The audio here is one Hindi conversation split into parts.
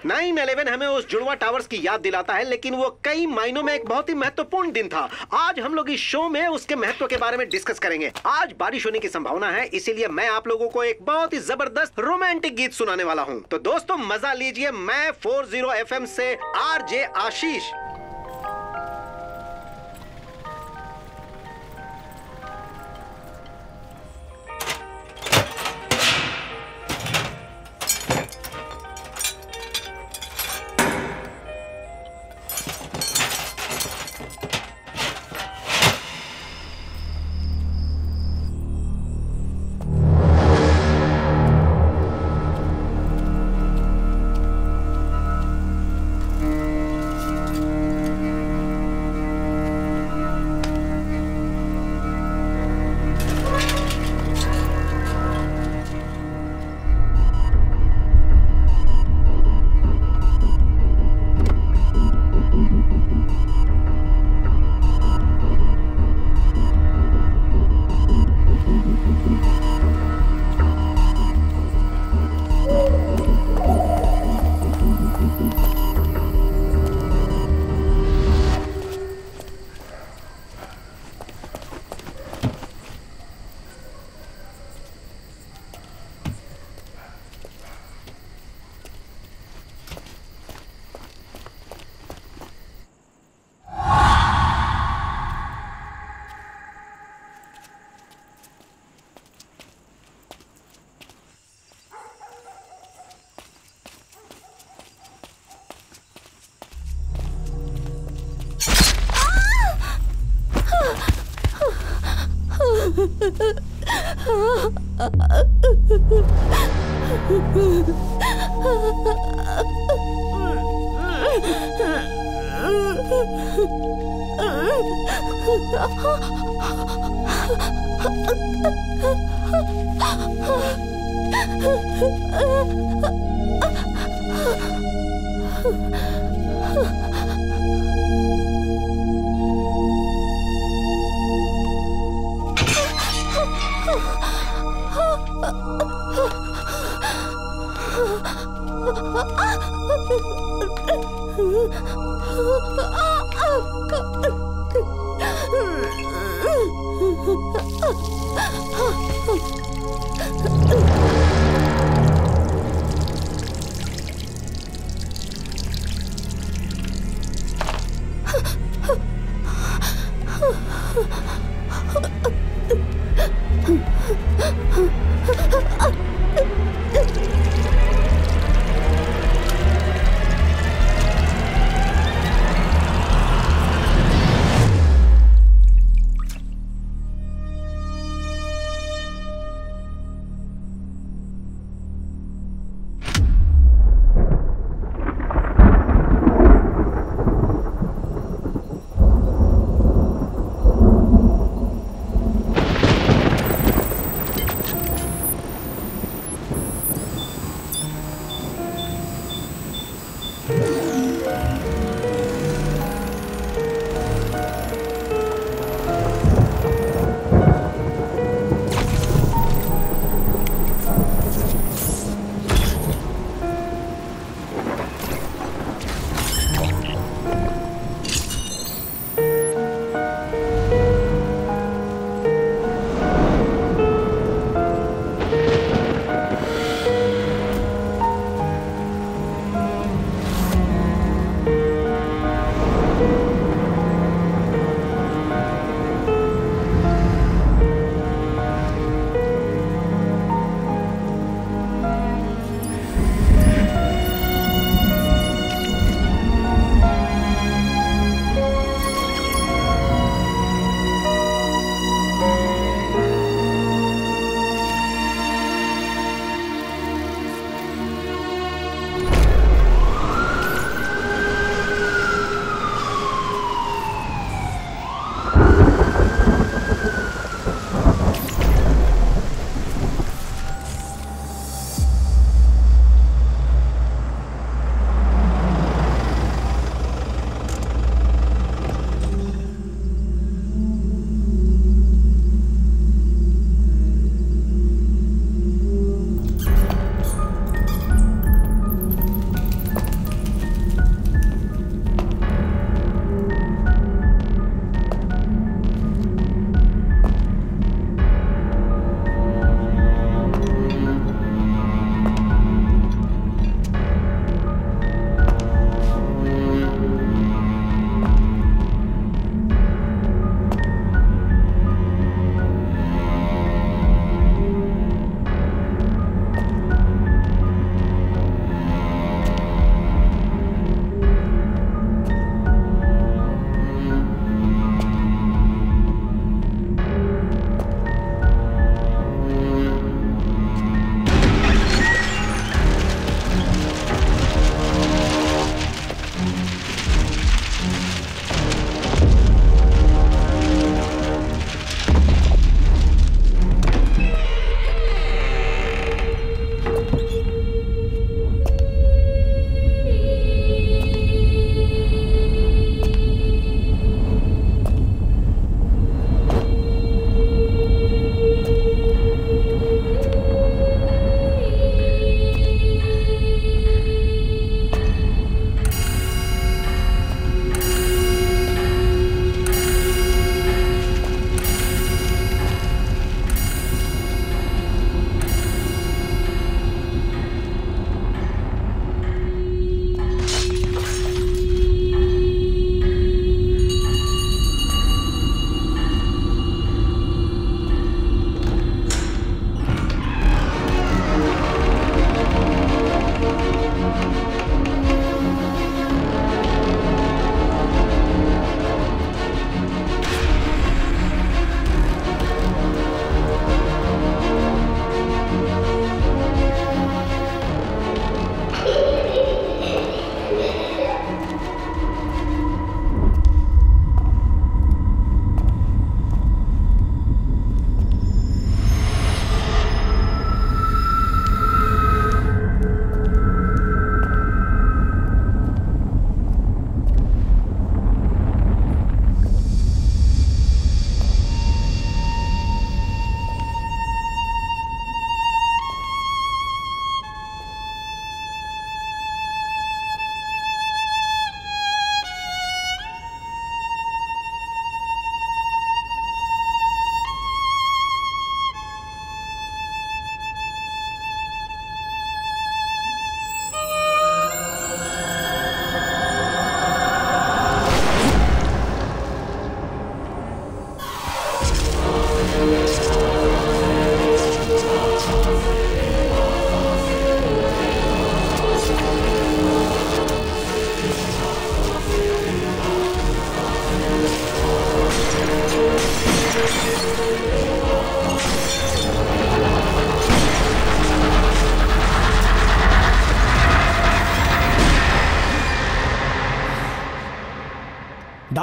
9/11 हमें उस जुड़वा टावर्स की याद दिलाता है, लेकिन वो कई मायनों में एक बहुत ही महत्वपूर्ण दिन था। आज हम लोग इस शो में उसके महत्व के बारे में डिस्कस करेंगे। आज बारिश होने की संभावना है, इसीलिए मैं आप लोगों को एक बहुत ही जबरदस्त रोमांटिक गीत सुनाने वाला हूँ। तो दोस्तों मजा लीजिए। मैं 40 FM से RJ आशीष।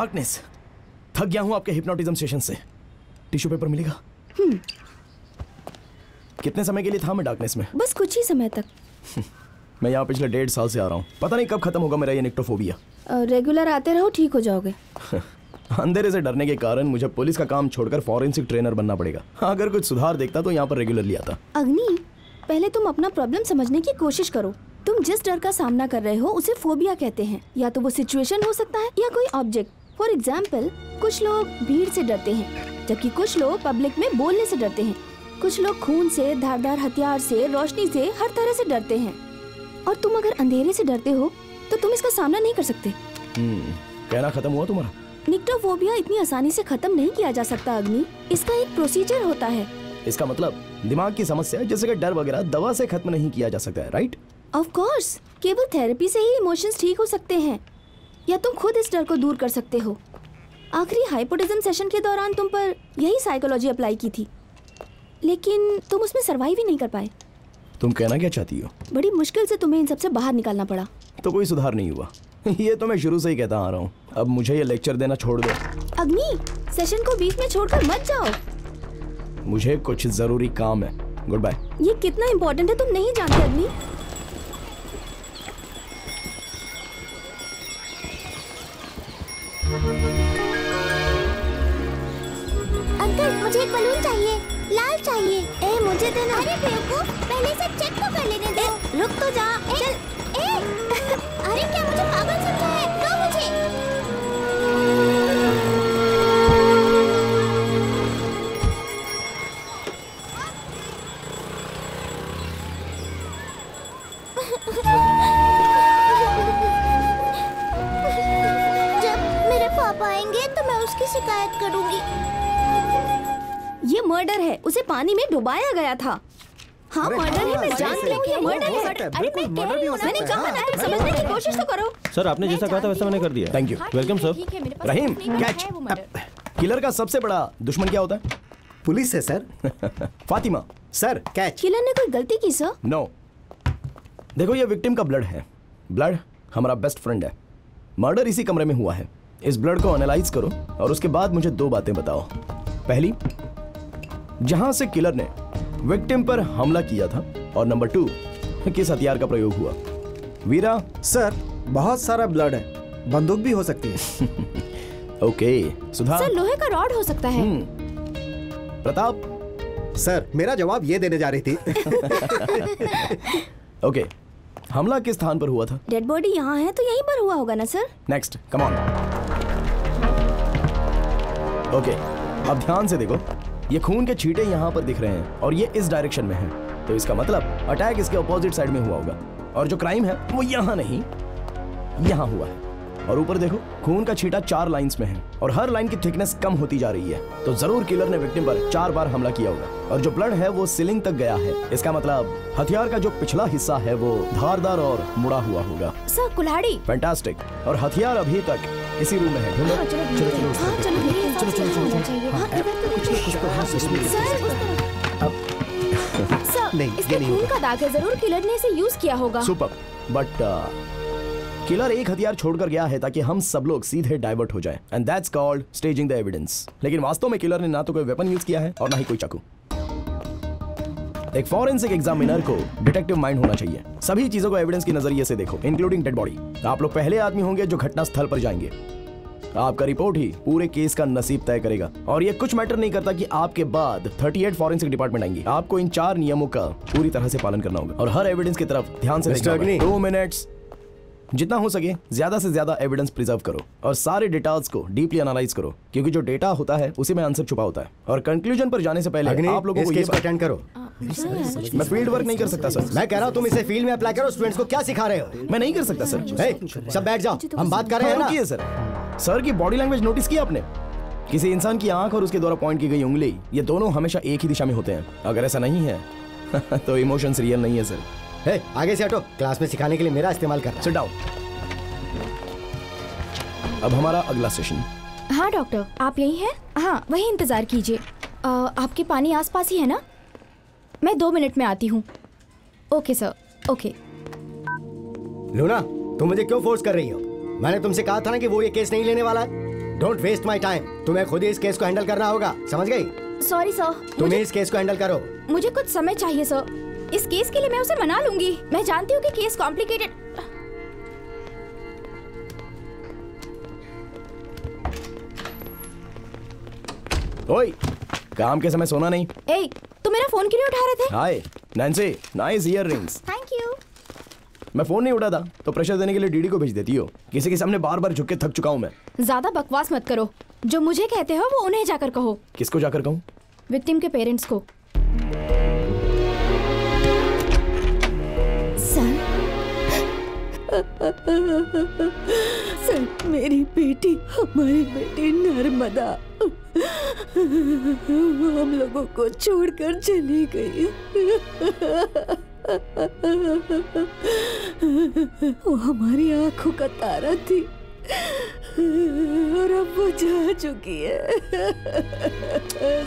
डार्कनेस। थक गया हूं आपके हिप्नोटिज्म सेशन से। टिश्यू पेपर मिलेगा? कितने समय के लिए था मैं डार्कनेस में? बस कुछ ही समय तक। मैं यहाँ पिछले 1.5 साल से आ रहा हूँ। पता नहीं कब खत्म होगा मेरा ये निक्टोफोबिया। रेगुलर आते रहो, ठीक हो जाओगे। अंधेरे से डरने के कारण मुझे पुलिस का काम छोड़कर फॉरेंसिक ट्रेनर बनना पड़ेगा। अगर कुछ सुधार देखता तो यहाँ पर रेगुलरली आता। अग्नि, पहले तुम अपना प्रॉब्लम समझने की कोशिश करो। तुम जिस डर का सामना कर रहे हो उसे फोबिया कहते हैं। या तो वो सिचुएशन हो सकता है या कोई ऑब्जेक्ट। फॉर एग्जाम्पल, कुछ लोग भीड़ से डरते हैं, जबकि कुछ लोग पब्लिक में बोलने से डरते हैं। कुछ लोग खून से, धारदार हथियार से, रोशनी से, हर तरह से डरते हैं। और तुम अगर अंधेरे से डरते हो तो तुम इसका सामना नहीं कर सकते। कहना खत्म हुआ तुम्हारा? निक्टोफोबिया इतनी आसानी से खत्म नहीं किया जा सकता अग्नि। इसका एक प्रोसीजर होता है। इसका मतलब दिमाग की समस्या जैसे कि डर वगैरह दवा से खत्म नहीं किया जा सकता है, राइट? ऑफ कोर्स, केवल थेरेपी से ही इमोशंस ठीक हो सकते हैं, या तुम खुद इस डर को दूर कर सकते हो। आखिरी हाइपोटिज्म सेशन के दौरान तुम पर यही साइकोलॉजी अप्लाई की थी, लेकिन तुम उसमें सरवाइव ही नहीं कर पाए। तुम कहना क्या चाहती हो? बड़ी मुश्किल से तुम्हें इन सबसे बाहर निकालना पड़ा। तो कोई सुधार नहीं हुआ? ये तो मैं शुरू से ही कहता आ रहा हूँ। अब मुझे ये लेक्चर देना छोड़ दो। अग्नि, सेशन को बीच में छोड़कर मत जाओ। मुझे कुछ जरूरी काम है। Good bye. ये कितना इम्पोर्टेंट है तुम नहीं जानते अग्नि। अंकल, मुझे एक बलून चाहिए, लाल चाहिए। ए, मुझे देना। अरे बेवकूफ, पहले से चेक तो कर लेने दो। रुक तो जा। चल। अरे क्या मुझे पागल समझा है? दो मुझे। जब मेरे पापा आएंगे तो मैं उसकी शिकायत करूंगी। ये मर्डर है, उसे पानी में डुबाया गया था। हाँ मर्डर है, मैं जानती हूँ ये मर्डर है। अरे मैं कह रही हूँ, मैंने कहा ना, तुम समझने की कोशिश तो करो। सर, आपने जैसा कहा था वैसा मैंने कर दिया। Thank you. Welcome sir. Rahim, catch. Killer का सबसे बड़ा दुश्मन क्या होता है? पुलिस है sir. Fatima. Sir, catch. Killer ने कोई गलती की सर? नो। देखो, ये विक्टिम का ब्लड है। ब्लड हमारा बेस्ट फ्रेंड है। मर्डर इसी कमरे में हुआ है। इस ब्लड को एनालाइज करो और उसके बाद मुझे 2 बातें बताओ। पहली, जहां से किलर ने विक्टिम पर हमला किया था, और नंबर 2, किस हथियार का प्रयोग हुआ। वीरा। सर, बहुत सारा ब्लड है, बंदूक भी हो सकती है। ओके, सुधा। सर, लोहे का रॉड हो सकता है। प्रताप। सर, मेरा जवाब ये देने जा रही थी। ओके, हमला किस स्थान पर हुआ था? डेड बॉडी यहाँ है तो यहीं पर हुआ होगा ना sir? Next, come on. Okay, अब ध्यान से देखो, ये खून के छींटे यहाँ पर दिख रहे हैं और ये इस डायरेक्शन में हैं। तो इसका मतलब अटैक इसके अपोजिट साइड में हुआ होगा, और जो क्राइम है वो यहाँ नहीं, यहाँ हुआ है। और ऊपर देखो, खून का छींटा 4 लाइंस में है और हर लाइन की थिकनेस कम होती जा रही है। तो जरूर किलर ने विक्टिम पर 4 बार हमला किया होगा, और जो ब्लड है वो सीलिंग तक गया है। इसका मतलब हथियार का जो पिछला हिस्सा है वो धारदार और मुड़ा हुआ होगा। सर, कुल्हाड़ी। फैंटास्टिक। और हथियार अभी तक इसी रूम में है। ढूंढो। हाँ, चलो चलो नहीं, इसके खून का दाग है, जरूर किलर ने इसे यूज किया होगा। सुपर। बट किलर एक हथियार छोड़कर गया है ताकि हम सब लोग सीधे डाइवर्ट हो जाएं, and that's called staging the evidence. लेकिन वास्तव में किलर ने ना तो कोई वेपन यूज किया है और ना ही कोई चाकू। एक फॉरेंसिक एग्जामिनर को डिटेक्टिव माइंड होना चाहिए। सभी चीजों को एविडेंस के नजरिए से देखो, इंक्लूडिंग डेड बॉडी। आप लोग पहले आदमी होंगे जो घटना स्थल पर जाएंगे। आपका रिपोर्ट ही पूरे केस का नसीब तय करेगा, और ये कुछ मैटर नहीं करता कि आपके बाद 38 फॉरेंसिक डिपार्टमेंट आएंगे। आपको इन 4 नियमों का पूरी तरह से पालन करना होगा और हर एविडेंस की तरफ ध्यान से देखना होगा। 2 मिनट्स। जितना हो सके ज्यादा एविडेंस प्रिजर्व करो और सारे डेटास को डीपली एनालाइज करो, क्योंकि जो डेटा होता है उसी में आंसर छुपा होता है। और कंक्लूजन पर जाने से पहले आप लोगों को ये अटेंड करो। मैं फील्ड वर्क नहीं कर सकता सर। मैं कह रहा हूँ तुम इसे फील्ड में अप्लाई करो। स्टूडेंट्स को क्या सिखा रहे हो? मैं नहीं कर सकता सर। सब बैठ जाओ, हम बात कर रहे हैं ना। सर, सर की बॉडी लैंग्वेज नोटिस किया आपने? किसी इंसान की आंख और उसके द्वारा पॉइंट की गई उंगली, ये दोनों हमेशा एक ही दिशा में होते हैं। अगर ऐसा नहीं है तो इमोशंस रियल नहीं है सर। आगे से हटो, क्लास में सिखाने के लिए मेरा इस्तेमाल करना। Sit down. अब हमारा अगला सेशन। हाँ डॉक्टर, आप यही हैं? हाँ, वही इंतजार कीजिए। आपके पानी आसपास ही है ना? मैं 2 मिनट में आती हूँ। Okay sir, okay. लूना, तुम मुझे क्यों फोर्स कर रही हो? मैंने तुमसे कहा था ना कि वो ये केस नहीं लेने वाला है। Don't waste my time. तुम्हें खुद ही इस केस को हैंडल करना होगा, समझ गई? सॉरी सर, तुम्हें इस केस को हैंडल करो। मुझे कुछ समय चाहिए सर। इस केस के लिए मैं उसे मना लूंगी। मैं जानती हूँ कि केस कॉम्प्लिकेटेड। ओए, काम के समय सोना नहीं। ए, तुम मेरा फोन क्यों नहीं उठा रहे थे? Hi Nancy, nice earrings. Thank you. मैं फोन नहीं उठाता तो प्रेशर देने के लिए डीडी को भेज देती हो। किसी के सामने बार बार झुक के थक चुका हूँ मैं। ज्यादा बकवास मत करो। जो मुझे कहते हो वो उन्हें जाकर कहो। किसको जाकर कहूँ? विक्टिम के पेरेंट्स को। सर, मेरी बेटी, हमारी बेटी नर्मदा, वो हम लोगों को छोड़कर चली गई। वो हमारी आंखों का तारा थी और अब वो जा चुकी है।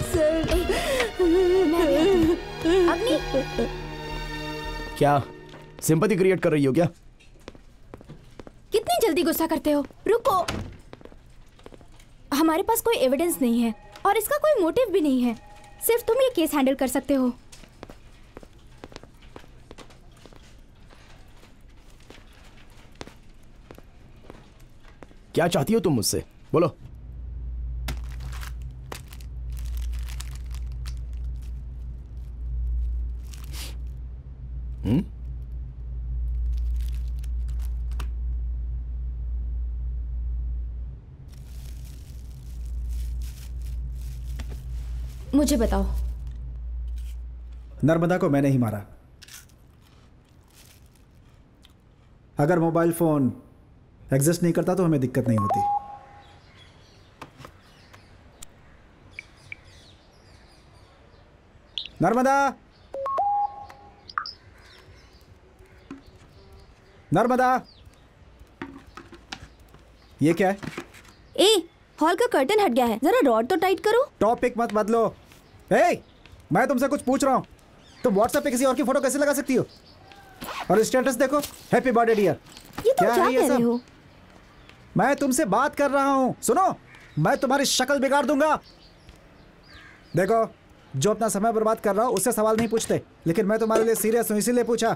सर, क्या सिंपैथी क्रिएट कर रही हो क्या? कितनी जल्दी गुस्सा करते हो? रुको, हमारे पास कोई एविडेंस नहीं है और इसका कोई मोटिव भी नहीं है। सिर्फ तुम ये केस हैंडल कर सकते हो। क्या चाहती हो तुम मुझसे? बोलो। मुझे बताओ। नर्मदा को मैंने ही मारा। अगर मोबाइल फोन एग्जिस्ट नहीं करता तो हमें दिक्कत नहीं होती। नर्मदा, नर्मदा, ये क्या है? ए, हॉल का कर्टन हट गया है, जरा रॉड तो टाइट करो। टॉपिक मत बदलो। ए, मैं तुमसे कुछ पूछ रहा हूँ। तुम व्हाट्सएप पे किसी और की फोटो कैसे लगा सकती हो? और स्टेटस देखो, हैप्पी बर्थडे डियर। ये तुम क्या कह रहे हो? मैं तुमसे बात कर रहा हूँ, सुनो। मैं तुम्हारी शक्ल बिगाड़ दूंगा। देखो, जो अपना समय बर्बाद कर रहा हो उससे सवाल नहीं पूछते, लेकिन मैं तुम्हारे लिए सीरियस हूँ, इसीलिए पूछा।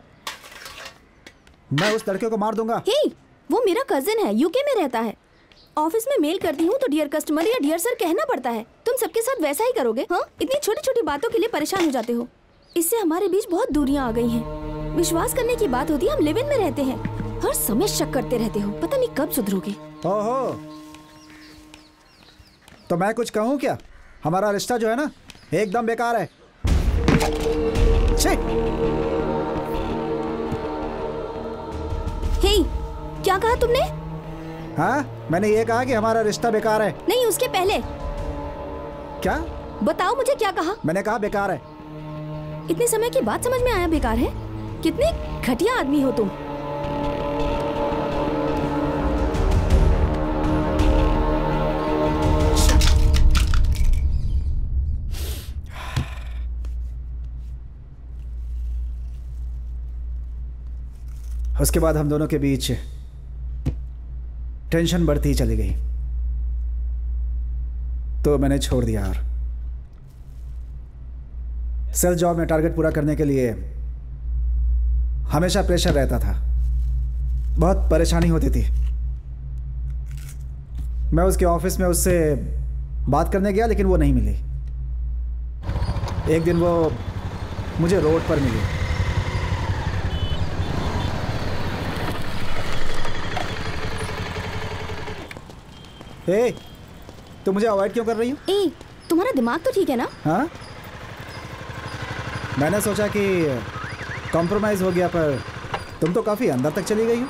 मैं उस लड़के को मार दूंगा। हे, वो मेरा कजिन है, यूके में रहता है। ऑफिस में मेल करती हूँ तो डियर कस्टमर या डियर सर कहना पड़ता है। तुम सबके साथ वैसा ही करोगे? हाँ, इतनी छोटी छोटी बातों के लिए परेशान हो जाते हो। इससे हमारे बीच बहुत दूरियां आ गई हैं। विश्वास करने की बात होती है, हम लिव इन में रहते हैं। हर समय शक करते रहते हो, पता नहीं कब सुधरोगे। ओहो, तो मैं कुछ कहूँ क्या? हमारा रिश्ता जो है ना, एकदम बेकार है। हे, क्या कहा तुमने? हाँ, मैंने ये कहा कि हमारा रिश्ता बेकार है। नहीं, उसके पहले। क्या? बताओ मुझे, क्या कहा? मैंने कहा बेकार है। इतने समय की बात समझ में आया बेकार है? कितने घटिया आदमी हो तुम। उसके बाद हम दोनों के बीच टेंशन बढ़ती ही चली गई, तो मैंने छोड़ दिया। और सेल्स जॉब में टारगेट पूरा करने के लिए हमेशा प्रेशर रहता था, बहुत परेशानी होती थी। मैं उसके ऑफिस में उससे बात करने गया, लेकिन वो नहीं मिली। एक दिन वो मुझे रोड पर मिली। ए, तुम मुझे अवॉइड क्यों कर रही हो? ए, तुम्हारा दिमाग तो ठीक है ना? हाँ, मैंने सोचा कि कॉम्प्रोमाइज़ हो गया, पर तुम तो काफ़ी अंदर तक चली गई हो।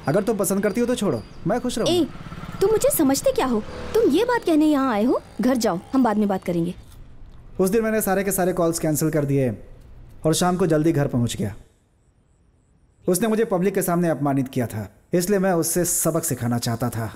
अगर तुम पसंद करती हो तो छोड़ो, मैं खुश रहूँगा। ए, तुम मुझे समझते क्या हो? तुम ये बात कहने यहाँ आए हो? घर जाओ, हम बाद में बात करेंगे। उस दिन मैंने सारे के सारे कॉल्स कैंसिल कर दिए और शाम को जल्दी घर पहुँच गया। उसने मुझे पब्लिक के सामने अपमानित किया था, इसलिए मैं उससे सबक सिखाना चाहता था।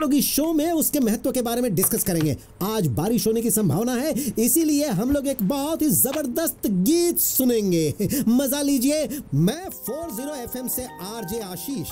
लोग इस शो में उसके महत्व के बारे में डिस्कस करेंगे। आज बारिश होने की संभावना है, इसीलिए हम लोग एक बहुत ही जबरदस्त गीत सुनेंगे। मजा लीजिए। मैं 40 FM से आरजे आशीष।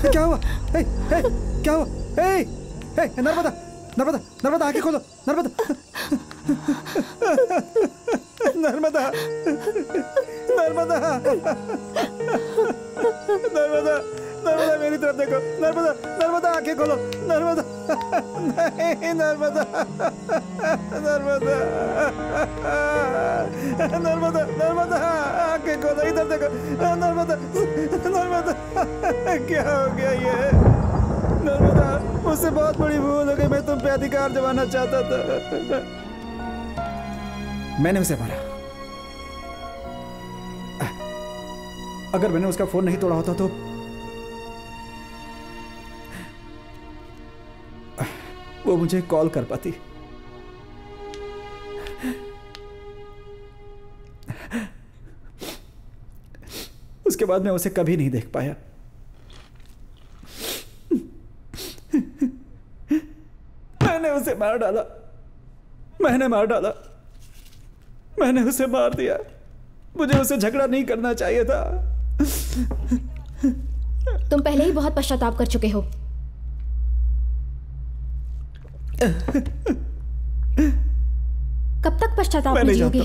क्या हुआ? क्या हुआ? नर्मदा, नर्मदा, नर्मदा, आंखें खोलो। नर्मदा, नर्मदा, नर्मदा, नर्मदा, नर्मदा, मेरी तरफ देखो। नर्मदा, नर्मदा, आंखें खोलो। नर्मदा, नहीं, नर्मदा, नर्मदा, नर्मदा, नर्मदा, आंखें खोलो, इधर देखो। नर्मदा, नर्मदा, क्या हो गया ये? नर्मदा, मुझसे बहुत बड़ी भूल हो गई। मैं तुम पे अधिकार जमाना चाहता था। मैंने उसे मारा। अगर मैंने उसका फोन नहीं तोड़ा होता तो वो मुझे कॉल कर पाती। उसके बाद मैं उसे कभी नहीं देख पाया। मैंने उसे मार डाला। मैंने मार डाला। मैंने उसे मार दिया। मुझे उसे झगड़ा नहीं करना चाहिए था। तुम पहले ही बहुत पश्चाताप कर चुके हो। कब तक पश्चाताप में जियोगे?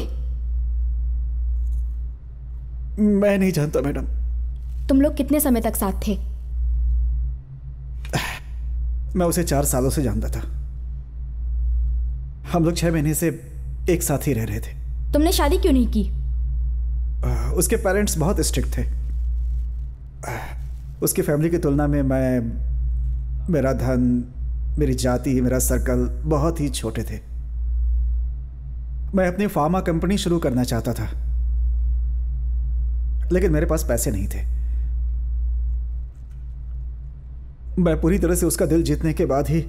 मैं नहीं जानता मैडम। तुम लोग कितने समय तक साथ थे? मैं उसे 4 सालों से जानता था। हम लोग 6 महीने से एक साथ ही रह रहे थे। तुमने शादी क्यों नहीं की? उसके पेरेंट्स बहुत स्ट्रिक्ट थे। उसकी फैमिली की तुलना में मेरा धन, मेरी जाति, मेरा सर्कल बहुत ही छोटे थे। मैं अपनी फार्मा कंपनी शुरू करना चाहता था, लेकिन मेरे पास पैसे नहीं थे। मैं पूरी तरह से उसका दिल जीतने के बाद ही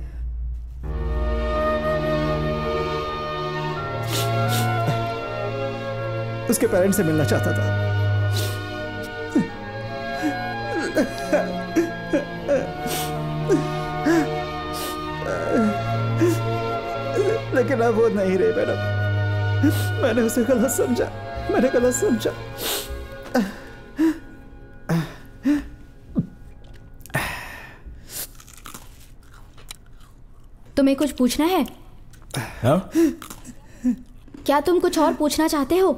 उसके पेरेंट्स से मिलना चाहता था। लेकिन अब वो नहीं रहे मैडम। मैंने उसे गलत समझा। मैंने गलत समझा। तुम्हें कुछ पूछना है? हाँ? क्या तुम कुछ और पूछना चाहते हो?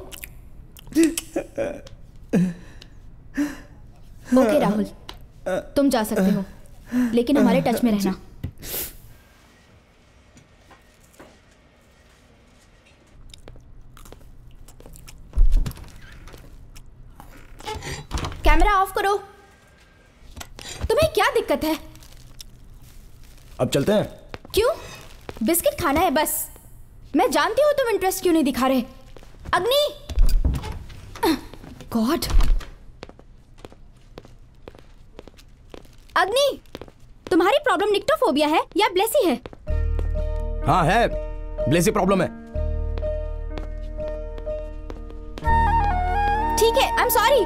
ओके राहुल, तुम जा सकते हो, लेकिन हमारे टच में रहना। कैमरा ऑफ करो। तुम्हें क्या दिक्कत है? अब चलते हैं। क्यों? बिस्किट खाना है बस। मैं जानती हूँ तुम इंटरेस्ट क्यों नहीं दिखा रहे। अग्नि, गॉड, अग्नि, तुम्हारी प्रॉब्लम निक्टोफोबिया है या ब्लेसी है? हाँ है, ब्लेसी प्रॉब्लम है। ठीक है, आई एम सॉरी।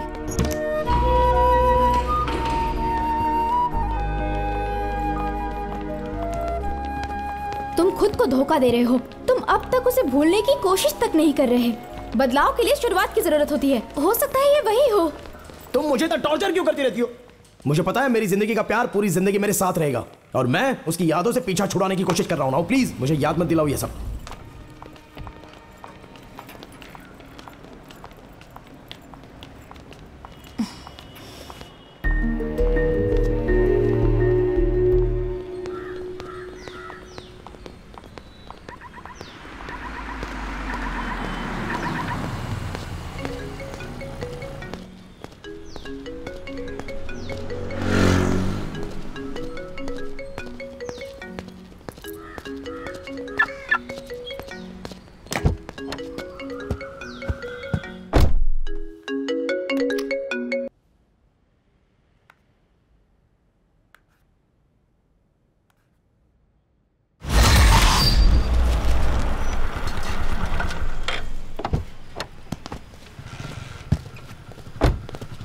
तुम खुद को धोखा दे रहे हो। तुम अब तक उसे भूलने की कोशिश तक नहीं कर रहे। बदलाव के लिए शुरुआत की जरूरत होती है। हो सकता है ये वही हो। तुम मुझे तो टॉर्चर क्यों करती रहती हो? मुझे पता है मेरी जिंदगी का प्यार पूरी जिंदगी मेरे साथ रहेगा और मैं उसकी यादों से पीछा छुड़ाने की कोशिश कर रहा हूँ ना। प्लीज मुझे याद मत दिलाओ ये सब।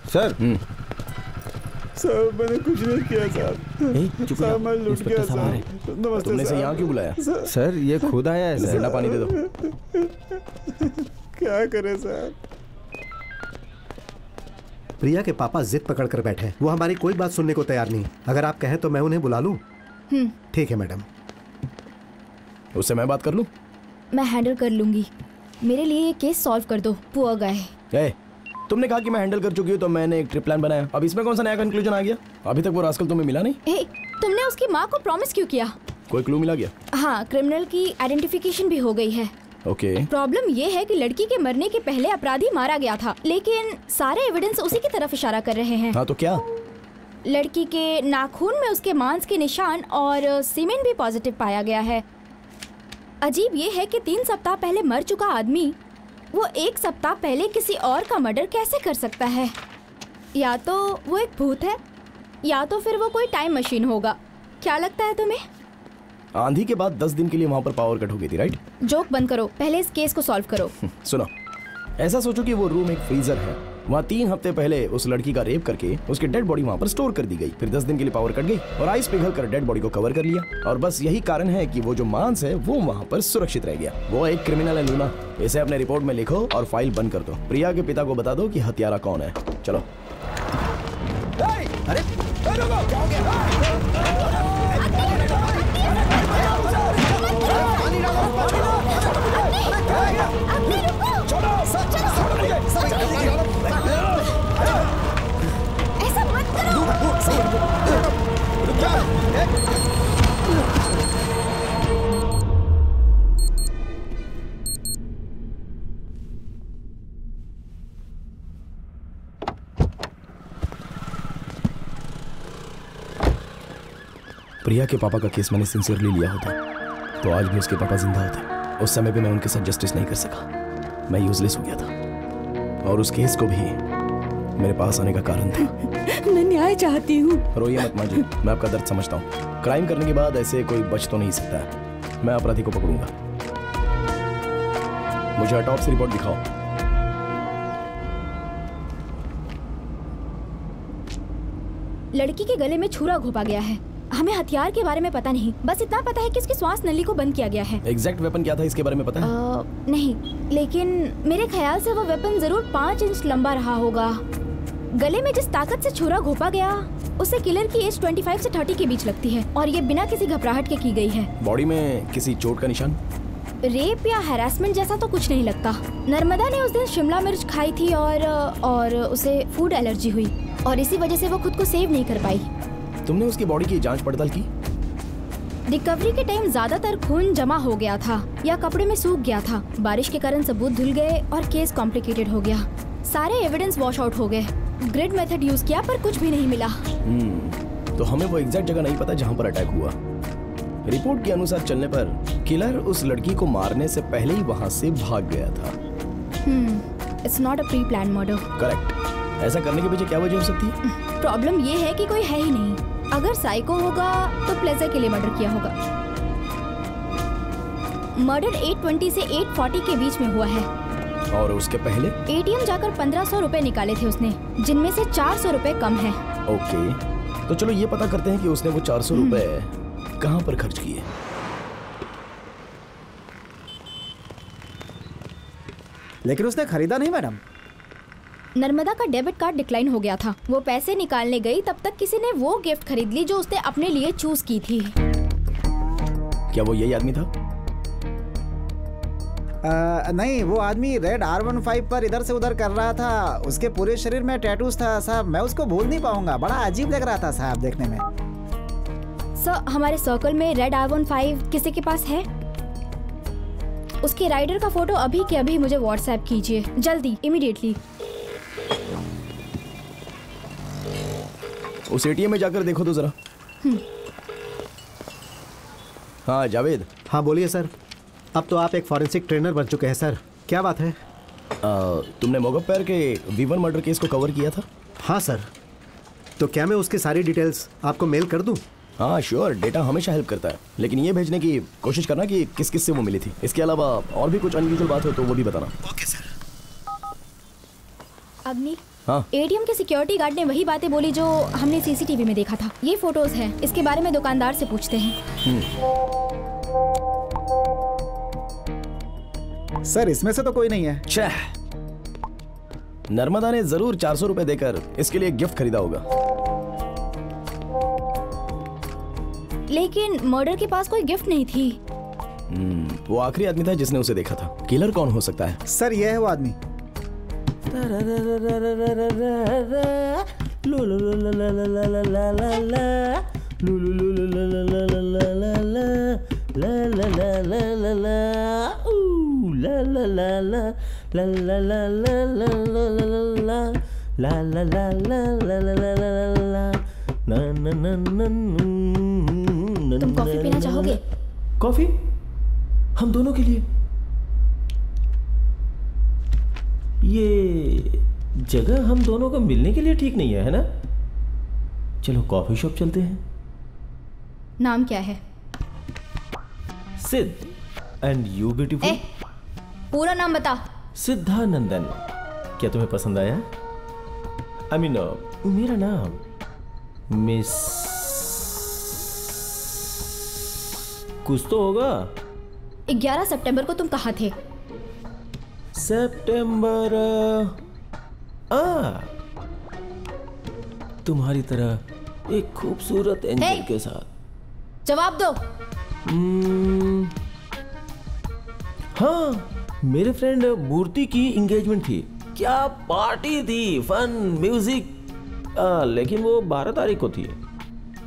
सर सर मैंने कुछ नहीं किया सर। सर मैं लूट गया सर। नमस्ते तुमने से यहाँ क्यों बुलाया? सर ये खुद आया है सर। ठंडा पानी दे दो। क्या करे सर? प्रिया के पापा जिद पकड़ कर बैठे हैं। वो हमारी कोई बात सुनने को तैयार नहीं। अगर आप कहें तो मैं उन्हें बुला लूं? ठीक है मैडम। उससे मैं बात कर लूं? मैं हैंडल कर लूंगी। मेरे लिए ये केस सॉल्व कर दो। Poor guy. तुमने कहा कि मैं हैंडल कर चुकी हूँ तो मैंने एक ट्रिप प्लान बनाया। अब इसमें कौन सा नया कंक्लूजन आ गया? अभी तक वो रास्कल तुम्हें मिला नहीं? तुमने उसकी माँ को प्रॉमिस क्यों किया? कोई क्लू मिला गया? हाँ, क्रिमिनल की आइडेंटिफिकेशन भी हो गई है। ओके। प्रॉब्लम ये है कि लड़की के मरने के पहले अपराधी मारा गया था, लेकिन सारे एविडेंस उसी की तरफ इशारा कर रहे हैं। हाँ तो क्या? लड़की के नाखून में उसके मांस के निशान और सीमेन भी पॉजिटिव पाया गया है। अजीब ये है कि 3 सप्ताह पहले मर चुका आदमी वो 1 सप्ताह पहले किसी और का मर्डर कैसे कर सकता है? या तो वो एक भूत है या तो फिर वो कोई टाइम मशीन होगा। क्या लगता है तुम्हें? आंधी के बाद 10 दिन के लिए वहाँ पर पावर कट हो गई थी, राइट? जोक बंद करो, पहले इस केस को सॉल्व करो। सुनो, ऐसा सोचो कि वो रूम एक फ्रीजर है। वहाँ 3 हफ्ते पहले उस लड़की का रेप करके उसकी डेड बॉडी वहाँ पर स्टोर कर दी गई। फिर 10 दिन के लिए पावर कट गई और आइस पिघल कर डेड बॉडी को कवर कर लिया। और बस यही कारण है कि वो जो मांस है वो वहाँ पर सुरक्षित रह गया। वो एक क्रिमिनल है लूना। इसे अपने रिपोर्ट में लिखो और फाइल बंद कर दो। प्रिया के पिता को बता दो कि हत्यारा कौन है। चलो। अरे ऐसा मत करो। प्रिया के पापा का केस मैंने सिंसियरली लिया होता तो आज भी उसके पापा जिंदा होते। उस समय भी मैं उनके साथ जस्टिस नहीं कर सका। मैं यूजलेस हो गया था और उस केस को भी मेरे पास आने का कारण था। मैं न्याय चाहती हूँ। रोइए मत माँ जी, मैं आपका दर्द समझता हूँ। क्राइम करने के बाद ऐसे कोई बच तो नहीं सकता है। मैं अपराधी को पकड़ूंगा। मुझे ऑटोप्सी रिपोर्ट दिखाओ। लड़की के गले में छुरा घोंपा गया है। हमें हथियार के बारे में पता नहीं, बस इतना पता है कि इसकी श्वास नली को बंद किया गया है। एग्जैक्ट वेपन क्या था इसके बारे में पता है? नहीं, लेकिन मेरे ख्याल से वो वेपन जरूर 5 इंच लंबा रहा होगा। गले में जिस ताकत से छुरा घोंपा गया उससे किलर की एज 25 से 30 के बीच लगती है और ये बिना किसी घबराहट के की गई है। बॉडी में किसी चोट का निशान? रेप या हैरासमेंट जैसा तो कुछ नहीं लगता। नर्मदा ने उस दिन शिमला मिर्च खाई थी और उसे फूड एलर्जी हुई और इसी वजह से वो खुद को सेव नहीं कर पाई। तुमने उसकी बॉडी की जांच पड़ताल की? रिकवरी के टाइम ज्यादातर खून जमा हो गया था या कपड़े में सूख गया था। बारिश के कारण सबूत धुल गए और केस कॉम्प्लिकेटेड हो गया। सारे एविडेंस वॉश आउट हो गए। ग्रिड मेथड यूज किया पर कुछ भी नहीं मिला। तो हमें वो एग्जैक्ट जगह नहीं पता जहाँ पर अटैक हुआ। रिपोर्ट के अनुसार चलने पर किलर उस लड़की को मारने से पहले ही वहाँ से भाग गया था। It's not a pre plan murder. Correct. ऐसा करने के पीछे क्या वजह हो सकती है? प्रॉब्लम ये है कि कोई है ही नहीं। अगर साइको होगा तो प्लेजर के लिए मर्डर किया होगा। मर्डर 8:20 से 8:40 के बीच में हुआ है। और उसके पहले एटीएम जाकर 1500 रुपए निकाले थे उसने, जिनमें से 400 रुपए कम है। ओके, तो चलो ये पता करते हैं कि उसने वो 400 रुपए कहाँ पर खर्च किए। लेकिन उसने खरीदा नहीं मैडम। नर्मदा का डेबिट कार्ड डिक्लाइन हो गया था। वो पैसे निकालने गई तब तक किसी ने वो गिफ्ट खरीद ली जो उसने अपने लिए चूज की थी। क्या वो यही आदमी था? नहीं, वो आदमी रेड R15 पर इधर से उधर कर रहा था। उसके पूरे शरीर में टैटूज था साहब, मैं उसको भूल नहीं पाऊंगा। बड़ा अजीब लग रहा था साहब देखने में। सर, हमारे सर्कल में रेड R15 किसी के पास है? उसके राइडर का फोटो अभी के अभी मुझे व्हाट्सएप कीजिए, जल्दी, इमीडिएटली। उस ATM में जाकर देखो तो जरा। हाँ जावेद। हाँ बोलिए सर। अब तो आप एक फॉरेंसिक ट्रेनर बन चुके हैं सर, क्या बात है? तुमने मोगप्पर के V1 मर्डर केस को कवर किया था? हाँ सर। तो क्या मैं उसकी सारी डिटेल्स आपको मेल कर दूं? हाँ श्योर, डेटा हमेशा हेल्प करता है, लेकिन ये भेजने की कोशिश करना कि किस किस से वो मिली थी। इसके अलावा और भी कुछ अनयूजुअल बात हो तो वो भी बताना। Okay sir. अग्नि, हाँ? ATM के सिक्योरिटी गार्ड ने वही बातें बोली जो हमने CCTV में देखा था। ये फोटोज हैं, इसके बारे में दुकानदार से पूछते हैं। सर इसमें से तो कोई नहीं है। छह, नर्मदा ने जरूर 400 रुपए देकर इसके लिए गिफ्ट खरीदा होगा। लेकिन मर्डर के पास कोई गिफ्ट नहीं थी। वो आखिरी आदमी था जिसने उसे देखा था। किलर कौन हो सकता है? सर ये है वो आदमी। तुम कॉफी पीना चाहोगे? कॉफी? हम दोनों के लिए? ये जगह हम दोनों को मिलने के लिए ठीक नहीं है ना? चलो कॉफी शॉप चलते हैं। नाम क्या है? सिद्ध। And you beautiful? पूरा नाम बता। सिद्धानंदन। क्या तुम्हें पसंद आया? आई मीन मेरा नाम मिस कुछ तो होगा। 11 सितंबर को तुम कहाँ थे? सितंबर तुम्हारी तरह एक खूबसूरत एंजल के साथ। जवाब दो। हाँ, मेरे फ्रेंड मूर्ति की एंगेजमेंट थी। क्या पार्टी थी, फन, म्यूजिक। लेकिन वो 12 तारीख को थी।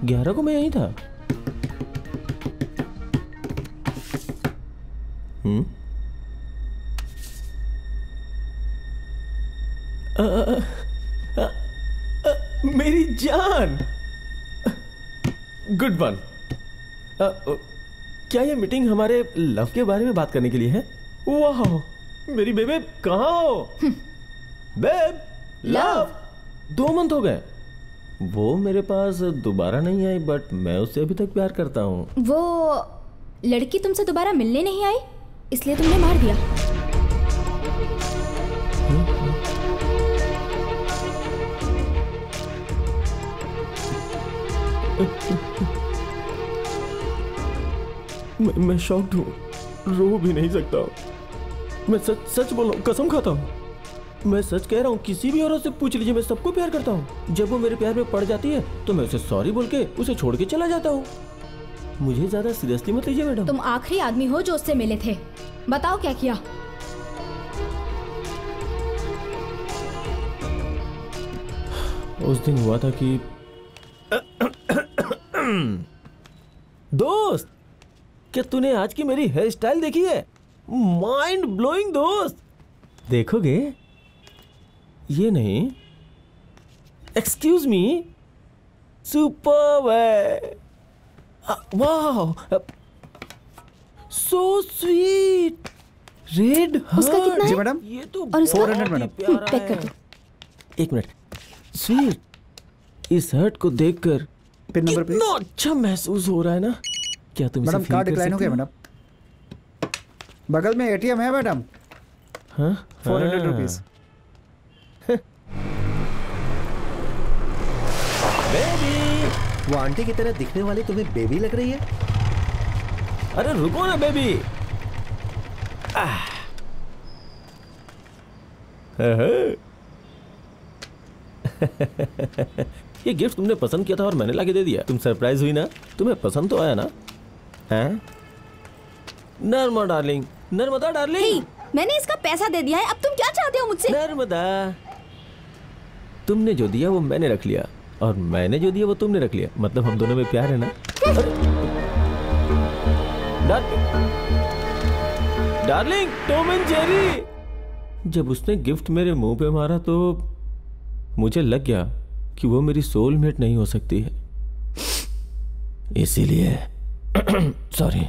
11 को मैं यहीं था। मेरी जान, गुड वन। क्या ये मीटिंग हमारे लव के बारे में बात करने के लिए है? वाह, मेरी बेबे कहाँ हो? Babe, love. 2 मंथ हो गए। वो मेरे पास दोबारा नहीं आई, बट मैं उससे अभी तक प्यार करता हूँ। वो लड़की तुमसे दोबारा मिलने नहीं आई, इसलिए तुमने मार दिया। मैं शॉक्ड हूँ, रो भी नहीं सकता हूँ। मैं सच बोल रहा हूँ, कसम खाता हूँ। मैं सच कह रहा हूँ, किसी भी औरत से पूछ लीजिए, मैं सबको प्यार करता हूँ। जब वो मेरे प्यार में पड़ जाती है तो मैं उसे सॉरी बोल के उसे छोड़ के चला जाता हूँ। मुझे ज्यादा सीरियसली मत लीजिए मैडम। तुम आखिरी आदमी हो जो उससे मिले थे। बताओ क्या किया? उस दिन हुआ था कि दोस्त, क्या तूने आज की मेरी हेयर स्टाइल देखी है? माइंड ब्लोइंग दोस्त। देखोगे? ये नहीं, एक्सक्यूज मी, सुपर है। वाह, सो स्वीट। रेड उसका कितना है? जी मैडम। ये तो और उसका? 400 मैडम। पैक कर दो। एक मिनट। स्वीट, इस हर्ट को देखकर पिन नंबर प्लीज। कितना अच्छा महसूस हो रहा है ना? क्या तुम मैडम कार्ड डिक्लाइन हो गया मैडम। बगल में ATM है मैडम। हाँ, 400 रुपीज। वो आंटी की तरह दिखने वाली तुम्हें बेबी लग रही है? अरे रुको ना बेबी। ये गिफ्ट तुमने पसंद किया था और मैंने लाके दे दिया। तुम सरप्राइज हुई ना? तुम्हें पसंद तो आया ना? हैं? Narmada darling, Narmada darling. मैंने इसका पैसा दे दिया है, अब तुम क्या चाहते हो मुझसे? नर्मदा, तुमने जो दिया वो मैंने रख लिया और मैंने जो दिया वो तुमने रख लिया, मतलब हम दोनों में प्यार है ना? Darling, Tom and Jerry. जब उसने गिफ्ट मेरे मुंह पे मारा तो मुझे लग गया कि वो मेरी सोलमेट नहीं हो सकती है, इसीलिए सॉरी।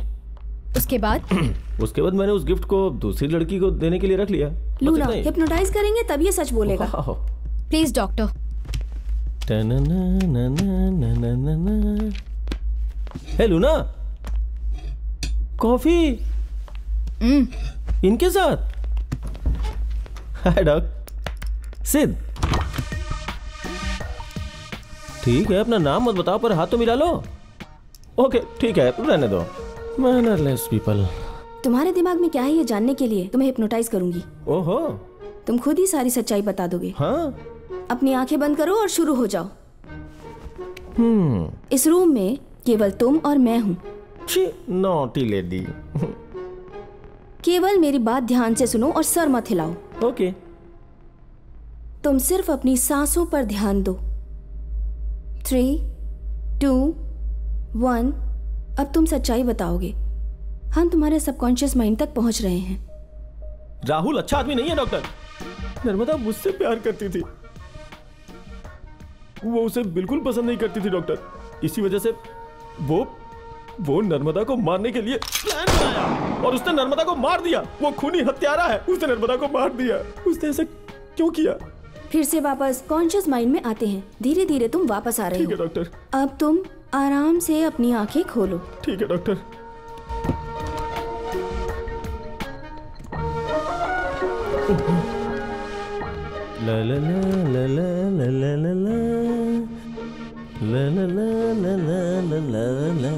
उसके बाद मैंने उस गिफ्ट को दूसरी लड़की को देने के लिए रख लिया। लूना, हिप्नोटाइज करेंगे तब ये सच बोलेगा। Please doctor. Hey Luna, coffee इनके साथ। Hi doc. सिद्ध, ठीक है, अपना नाम मत बताओ पर हाथ तो मिला लो। ओके ठीक है, रहने दो। Mannerless people. तुम्हारे दिमाग में क्या है ये जानने के लिए तुम्हें हिप्नोटाइज करूंगी। ओहो, तुम खुद ही सारी सच्चाई बता दोगे। हाँ, अपनी आंखें बंद करो और शुरू हो जाओ। इस रूम में केवल तुम और मैं हूँ। Naughty lady. केवल मेरी बात ध्यान से सुनो और सर मत हिलाओ। ओके। तुम सिर्फ अपनी सांसों पर ध्यान दो। 3, 2, 1। अब तुम सच्चाई बताओगे। हम तुम्हारे सबकॉन्शियस माइंड तक पहुंच रहे हैं। राहुल अच्छा आदमी नहीं है डॉक्टर। नर्मदा मुझसे प्यार करती थी, वो उसे बिल्कुल पसंद नहीं करती थी डॉक्टर। इसी वजह से वो नर्मदा को मारने के लिए प्लान बनाया और उसने नर्मदा को मार दिया। वो खूनी हत्यारा है, उसने नर्मदा को मार दिया। उसने ऐसा क्यों किया? फिर से वापस कॉन्शियस माइंड में आते हैं। धीरे धीरे तुम वापस आ रहे हो। ठीक है डॉक्टर। अब तुम आराम से अपनी आंखें खोलो। ठीक है डॉक्टर। ला ला ला ला ला ला ला ला ला ला ला ला ला ला ला।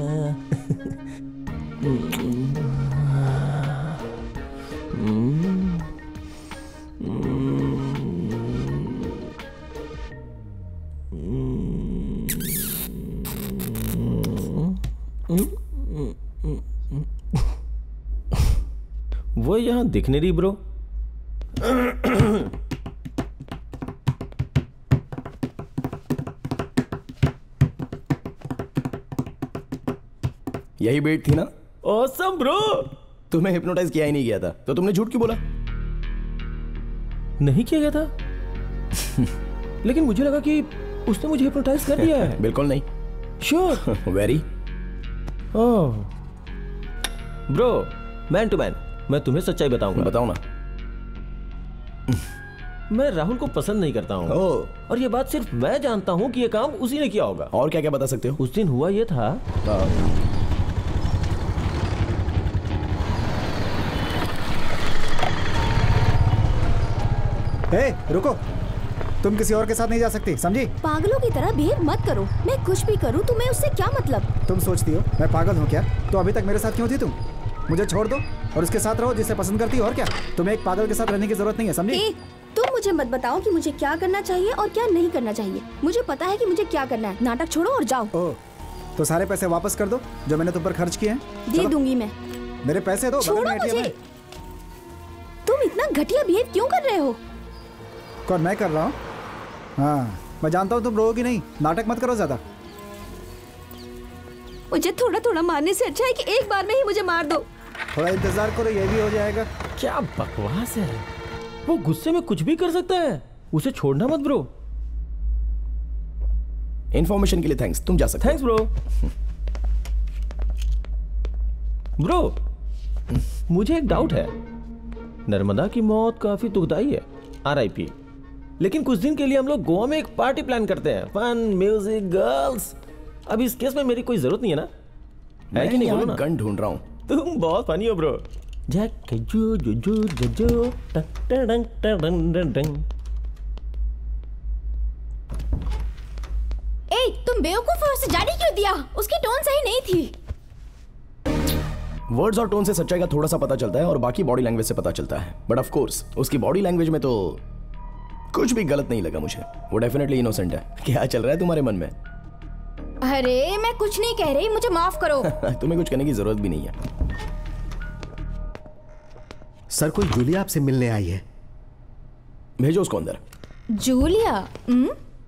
वो यहाँ दिख नहीं रही ब्रो। यही बेट थी ना? Awesome bro. तुम्हें हिप्नोटाइज किया ही नहीं गया था तो तुमने झूठ क्यों बोला? नहीं किया गया था लेकिन मुझे लगा कि उसने मुझे हिप्नोटाइज कर दिया है। बिल्कुल नहीं। Sure? Very. Oh bro, man to man, मैं तुम्हें सच्चाई बताऊंगा। बताओ ना। मैं राहुल को पसंद नहीं करता हूँ और ये बात सिर्फ मैं जानता हूँ कि ये काम उसी ने किया होगा। और क्या क्या बता सकते हो? उस दिन हुआ ये था। रुको, तुम किसी और के साथ नहीं जा सकती, समझी? पागलों की तरह बिहेव मत करो। मैं कुछ भी करूं तुम्हें उससे क्या मतलब? तुम सोचती हो मैं पागल हूँ क्या? तो अभी तक मेरे साथ क्यों थी तुम? मुझे छोड़ दो और उसके साथ रहो जिसे पसंद करती हो। और क्या, तुम्हें एक पागल के साथ रहने की जरूरत नहीं है, समझी? तुम मुझे मत बताओ कि मुझे क्या करना चाहिए और क्या नहीं करना चाहिए। मुझे पता है कि मुझे क्या करना है। नाटक छोड़ो और जाओ। तो सारे पैसे वापस कर दो जो मैंने तुम पर खर्च किए हैं। दे दूंगी मैं। मेरे पैसे दो। छोड़ो मुझे। तुम इतना घटिया बिहेव क्यों कर रहे हो? कौन, मैं कर रहा हूँ? हाँ, मैं जानता हूँ तुम रोओगी नहीं। नाटक मत करो ज्यादा। मुझे थोड़ा थोड़ा मारने से अच्छा है कि एक बार में ही मुझे मार दो। थोड़ा इंतजार करो, ये भी हो जाएगा। क्या बकवास है, वो गुस्से में कुछ भी कर सकता है। उसे छोड़ना मत ब्रो। इंफॉर्मेशन के लिए थैंक्स, तुम जा सकते। Thanks bro. ब्रो, मुझे एक डाउट है। नर्मदा की मौत काफी दुखदाई है, RIP। लेकिन कुछ दिन के लिए हम लोग गोवा में एक पार्टी प्लान करते हैं। Fun, music, girls. अब इस केस में मेरी कोई जरूरत नहीं है ना? है कि नहीं? बोलो ना। गन ढूंढ रहा हूँ। तुम बहुत फनी हो ब्रो। तुम बेवकूफ हो, उसे जाने क्यों दिया? उसकी टोन सही नहीं थी। वर्ड्स और टोन से सच्चाई का थोड़ा सा पता चलता है और बाकी बॉडी लैंग्वेज से पता चलता है। बट ऑफ कोर्स उसकी बॉडी लैंग्वेज में तो कुछ भी गलत नहीं लगा मुझे। वो डेफिनेटली इनोसेंट है। क्या चल रहा है तुम्हारे मन में? अरे मैं कुछ नहीं कह रही, मुझे माफ करो। तुम्हें कुछ करने की जरूरत भी नहीं है। सर, कोई जूलिया आपसे मिलने आई है। भेजो उसको अंदर। जूलिया?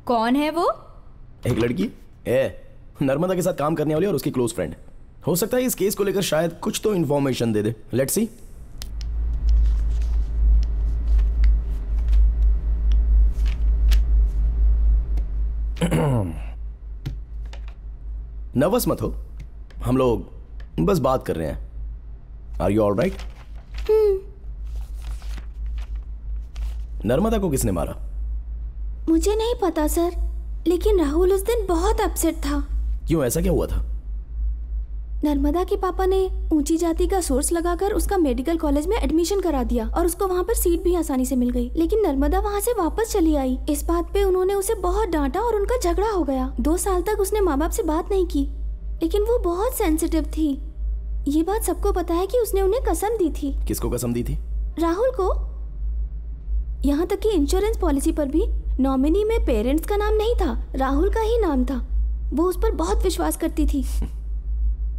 कौन है वो? एक लड़की नर्मदा के साथ काम करने वाली और उसकी क्लोज फ्रेंड। हो सकता है इस केस को लेकर शायद कुछ तो information they they. Let's see. Nervous मत हो, हम लोग बस बात कर रहे हैं। Are you alright? नर्मदा को किसने मारा? मुझे नहीं पता सर, लेकिन राहुल उस दिन बहुत अपसेट था। क्यों, ऐसा क्या हुआ था? नर्मदा के पापा ने ऊंची जाति का सोर्स लगाकर उसका मेडिकल कॉलेज में एडमिशन करा दिया और उसको वहाँ पर सीट भी आसानी से मिल गई। लेकिन नर्मदा वहाँ से वापस चली आई। इस बात पे उन्होंने उसे बहुत डांटा और उनका झगड़ा हो गया। 2 साल तक उसने माँ बाप से बात नहीं की, लेकिन वो बहुत सेंसिटिव थी। ये बात सबको पता है कि उसने उन्हें कसम दी थी। किसको कसम दी थी? राहुल को। यहाँ तक कि इंश्योरेंस पॉलिसी पर भी नॉमिनी में पेरेंट्स का नाम नहीं था, राहुल का ही नाम था। वो उस पर बहुत विश्वास करती थी।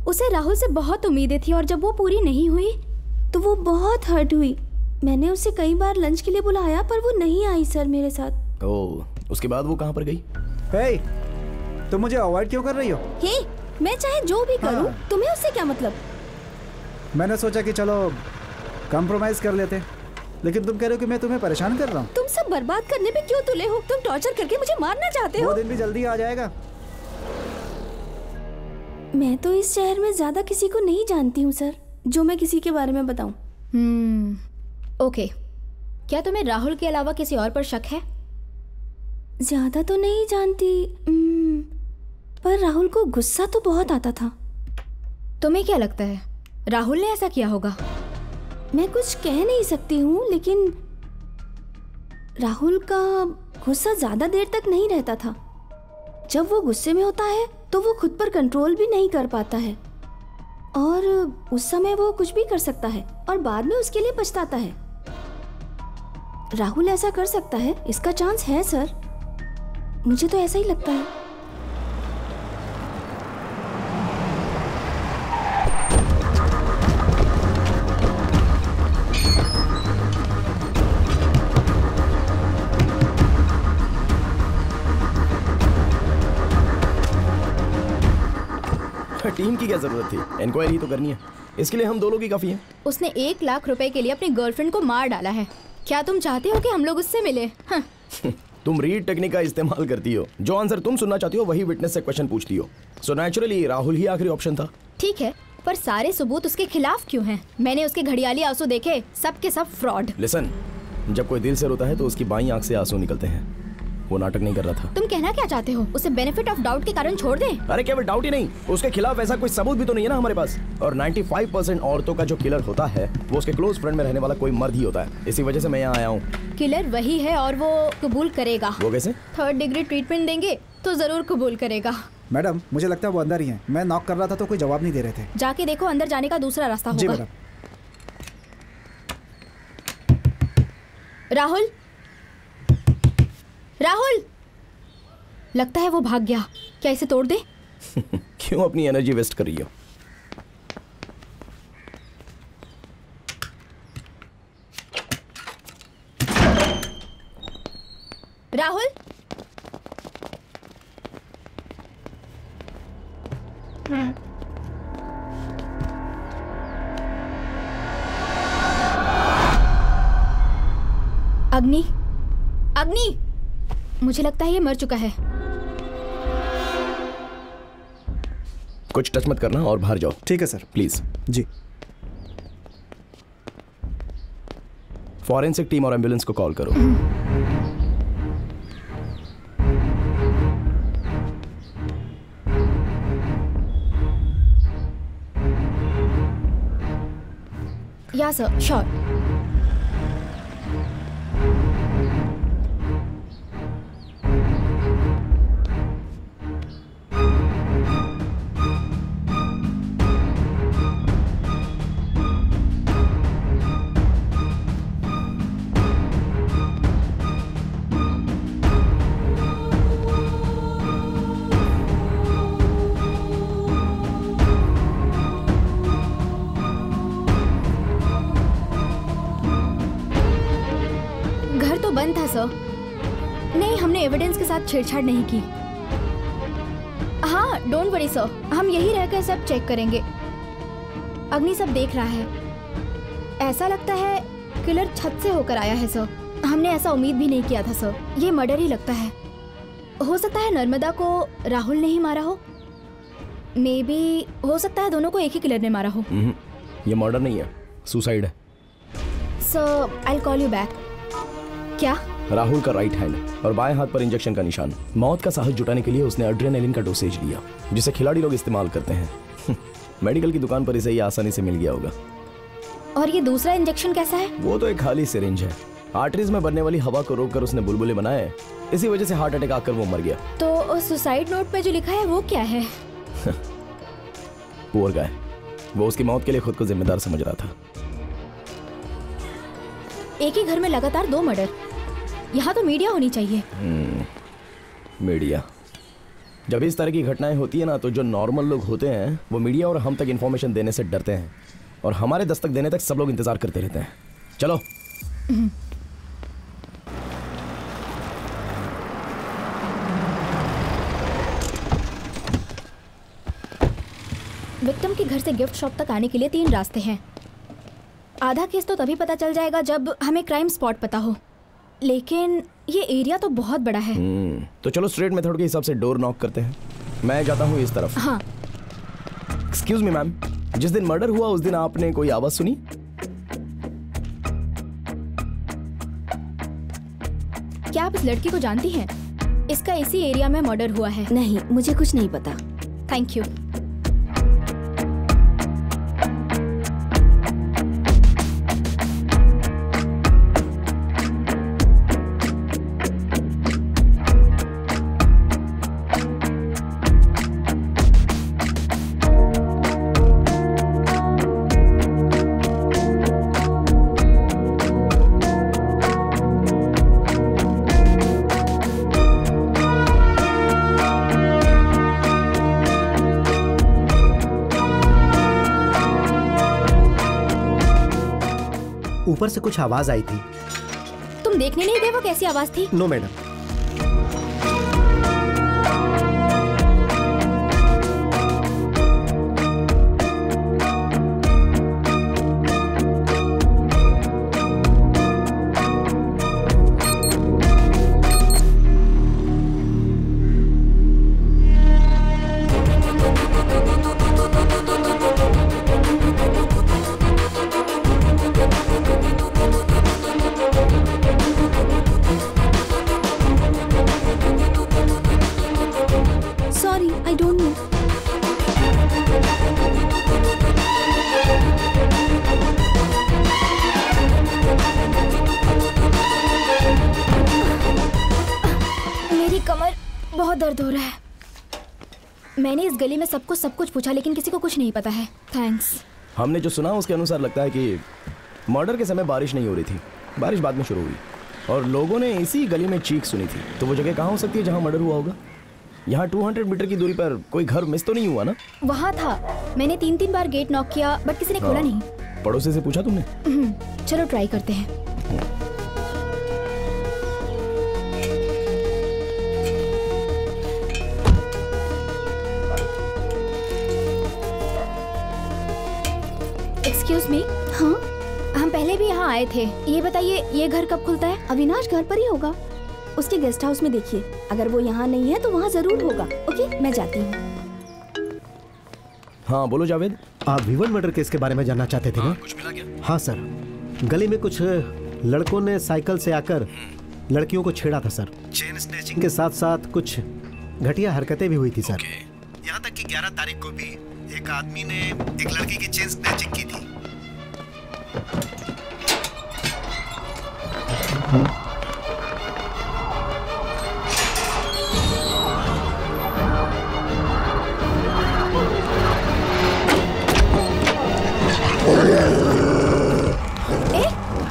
उसे राहुल से बहुत उम्मीदें थी और जब वो पूरी नहीं हुई तो वो बहुत हर्ट हुई। मैंने उसे कई बार लंच के लिए बुलाया पर वो नहीं आई सर मेरे साथ। ओह, उसके बाद वो कहाँ पर गई? हे, तुम मुझे अवॉइड क्यों कर रही हो? हे, मैं चाहे जो भी करूं, तुम्हें उससे क्या मतलब? मैंने सोचा कि चलो कॉम्प्रोमाइज कर लेते, लेकिन तुम कह रहे हो कि मैं तुम्हें परेशान कर रहा हूँ। तुम सब बर्बाद करने पे क्यों तुले हो? तुम टॉर्चर करके मुझे मारना चाहते हो। वो दिन भी जल्दी आ जाएगा। मैं तो इस शहर में ज्यादा किसी को नहीं जानती हूँ सर, जो मैं किसी के बारे में बताऊं। ओके, क्या तुम्हें राहुल के अलावा किसी और पर शक है? ज्यादा तो नहीं जानती, पर राहुल को गुस्सा तो बहुत आता था। तुम्हें क्या लगता है राहुल ने ऐसा किया होगा? मैं कुछ कह नहीं सकती हूँ, लेकिन राहुल का गुस्सा ज्यादा देर तक नहीं रहता था। जब वो गुस्से में होता है तो वो खुद पर कंट्रोल भी नहीं कर पाता है और उस समय वो कुछ भी कर सकता है और बाद में उसके लिए पछताता है। राहुल ऐसा कर सकता है, इसका चांस है सर। मुझे तो ऐसा ही लगता है। टीम की क्या जरूरत थी? इंक्वायरी तो करनी है, इसके लिए हम 2 लोग ही काफी हैं। उसने 1 लाख रुपए के लिए अपनी गर्लफ्रेंड को मार डाला है। क्या तुम चाहते हो कि हम लोग उससे मिले? तुम रीड टेक्निक का इस्तेमाल करती हो। जो आंसर तुम सुनना चाहती हो वही विटनेस से क्वेश्चन पूछती हो। सो नेचुरली राहुल ही आखिरी ऑप्शन था। ठीक है, पर सारे सबूत उसके खिलाफ क्यों हैं? मैंने उसके घड़ियाली आंसू देखे, सब के सब फ्रॉड। लिसन, जब कोई दिल से रोता है तो उसकी बाईं आंख से आंसू निकलते हैं। वो नाटक नहीं कर रहा था। तुम कहना क्या चाहते हो? उसे बेनिफिट ऑफ डाउट के कारण छोड़ दें? अरे केवल डाउट ही नहीं, उसके खिलाफ ऐसा कोई सबूत भी तो नहीं है ना हमारे पास। और 95% औरतों का जो किलर होता है वो उसके क्लोज फ्रेंड में रहने वाला कोई मर्द ही होता है। इसी वजह से मैं यहाँ आया हूँ। किलर वही है और वो कबूल करेगा। वो कैसे? 3rd डिग्री ट्रीटमेंट देंगे तो जरूर कबूल करेगा। मैडम, मुझे लगता है वो अंदर ही है। मैं नॉक कर रहा था तो कोई जवाब नहीं दे रहे थे। जाके देखो, अंदर जाने का दूसरा रास्ता होगा। जी मैडम। राहुल, राहुल, लगता है वो भाग गया। क्या इसे तोड़ दे? क्यों अपनी एनर्जी वेस्ट कर रही हो? राहुल, अग्नि, अग्नि, मुझे लगता है ये मर चुका है। कुछ टच मत करना और बाहर जाओ। ठीक है सर। प्लीज। जी। फॉरेंसिक टीम और एम्बुलेंस को कॉल करो। या सर, श्योर। सर। नहीं, हमने एविडेंस के साथ छेड़छाड़ नहीं की। हाँ, डोंट वरी सर, हम यही रहकर सब चेक करेंगे। अग्नि सब देख रहा है। ऐसा लगता है किलर छत से होकर आया है सर। हमने ऐसा उम्मीद भी नहीं किया था सर। ये मर्डर ही लगता है। हो सकता है नर्मदा को राहुल ने ही मारा हो। मे बी हो सकता है दोनों को एक ही किलर ने मारा हो। ये मर्डर नहीं है, सुसाइड है। Sir I will call you back. क्या? राहुल का राइट हैंड और बाएं हाथ पर इंजेक्शन का निशान। मौत का साहस जुटाने के लिए उसने एड्रेनालिन का डोसेज लिया, जिसे खिलाड़ी लोग इस्तेमाल करते हैं। मेडिकल की दुकान पर इसे ये आसानी से मिल गया होगा। और ये दूसरा इंजेक्शन कैसा है? वो तो एक खाली सिरिंज है। आर्टरीज में बनने वाली हवा को रोककर उसने बुलबुले बनाए, इसी वजह से हार्ट अटैक आकर वो मर गया। तो सुसाइड नोट पे जो लिखा है वो क्या है? पुअर गाय, वो उसकी मौत के लिए खुद को जिम्मेदार समझ रहा था। एक ही घर में लगातार 2 मर्डर। यहाँ तो मीडिया होनी चाहिए। मीडिया। जब इस तरह की घटनाएं होती है ना, तो जो नॉर्मल लोग होते हैं वो मीडिया और हम तक इन्फॉर्मेशन देने से डरते हैं, और हमारे दस्तक देने तक सब लोग इंतजार करते रहते हैं। चलो। विक्टिम के घर से गिफ्ट शॉप तक आने के लिए 3 रास्ते हैं। आधा केस तो तभी पता चल जाएगा जब हमें क्राइम स्पॉट पता हो, लेकिन ये एरिया तो बहुत बड़ा है। तो चलो स्ट्रेट मेथड के हिसाब से डोर नॉक करते हैं। मैं जाता हूँ इस तरफ। हाँ। एक्सक्यूज मी मैम, जिस दिन मर्डर हुआ उस दिन आपने कोई आवाज सुनी? क्या आप इस लड़की को जानती हैं? इसका इसी एरिया में मर्डर हुआ है। नहीं, मुझे कुछ नहीं पता। Thank you. ऊपर से कुछ आवाज आई थी। तुम देखने नहीं गए वो कैसी आवाज थी? No madam. बहुत दर्द हो रहा है। मैंने इस गली में सबको सब कुछ पूछा, लेकिन किसी को कुछ नहीं पता है। थैंक्स। हमने जो सुना उसके अनुसार लगता है कि मर्डर के समय बारिश नहीं हो रही थी, बारिश बाद में शुरू हुई और लोगों ने इसी गली में चीख सुनी थी। तो वो जगह कहाँ हो सकती है जहाँ मर्डर हुआ होगा? यहाँ 200 मीटर की दूरी पर कोई घर मिस तो नहीं हुआ ना? वहाँ था। मैंने 3 बार गेट नॉक किया बट किसी ने खोला नहीं। पड़ोसी से पूछा तुमने? चलो ट्राई करते हैं। Excuse me. हाँ, हम पहले भी यहाँ आए थे। ये बताइए ये घर कब खुलता है? अविनाश घर पर ही होगा, उसके गेस्ट हाउस में देखिए। अगर वो यहाँ नहीं है तो वहाँ जरूर होगा। ओके, मैं जाती हूँ। हाँ बोलो जावेद। आप विवन मर्डर केस के बारे में जानना चाहते थे ना? कुछ मिला क्या? हाँ सर, गली में कुछ लड़कों ने साइकिल से आकर लड़कियों को छेड़ा था सर। चेन स्नैचिंग के साथ साथ कुछ घटिया हरकतें भी हुई थी सर। यहाँ तक कि 11 तारीख को भी एक आदमी ने एक लड़की की चेन स्नैचिंग की थी।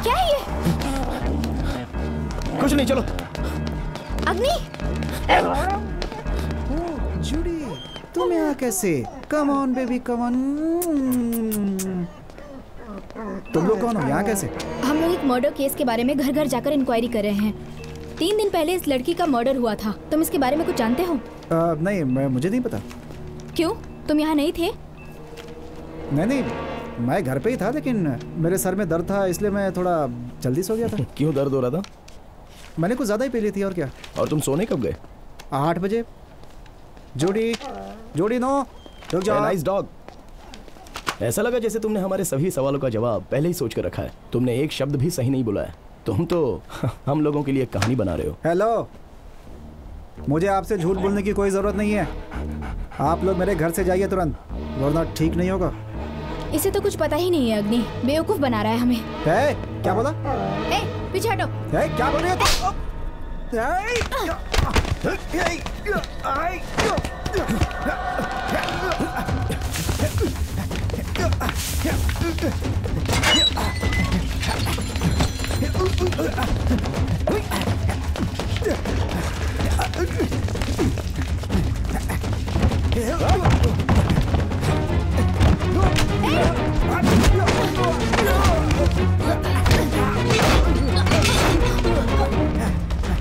क्या है ये? कुछ नहीं, चलो। अग्नि, जूडी, तुम यहाँ कैसे? Come on baby, come on. तुम लोग कौन हो? यहाँ कैसे? हम लोग एक मर्डर केस के बारे में घर घर जाकर इंक्वायरी कर रहे हैं। 3 दिन पहले इस लड़की का मर्डर हुआ था। तुम इसके बारे में कुछ जानते हो? नहीं, मुझे नहीं पता। क्यों, तुम यहाँ नहीं थे? नहीं, मैं घर पे ही था, लेकिन मेरे सर में दर्द था इसलिए मैं थोड़ा जल्दी सो गया था। क्यों दर्द हो रहा था? मैंने कुछ ज़्यादा ही पी ली थी। और क्या? और तुम सोने कब गए? 8 बजे। जोड़ी नो, रुक जाओ। Nice dog. ऐसा लगा जैसे तुमने हमारे सभी सवालों का जवाब पहले ही सोच कर रखा है। तुमने एक शब्द भी सही नहीं बोला है। तुम तो हम लोगों के लिए कहानी बना रहे हो। हेलो, मुझे आपसे झूठ बोलने की कोई जरूरत नहीं है। आप लोग मेरे घर से जाइए तुरंत, वरना ठीक नहीं होगा। इसे तो कुछ पता ही नहीं है। अग्नि बेवकूफ बना रहा है हमें। क्या बोला? पीछे हटो। क्या बोल रही हो?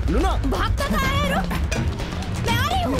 लूना, भागता कहाँ है? रुक, मैं आ रही हूँ।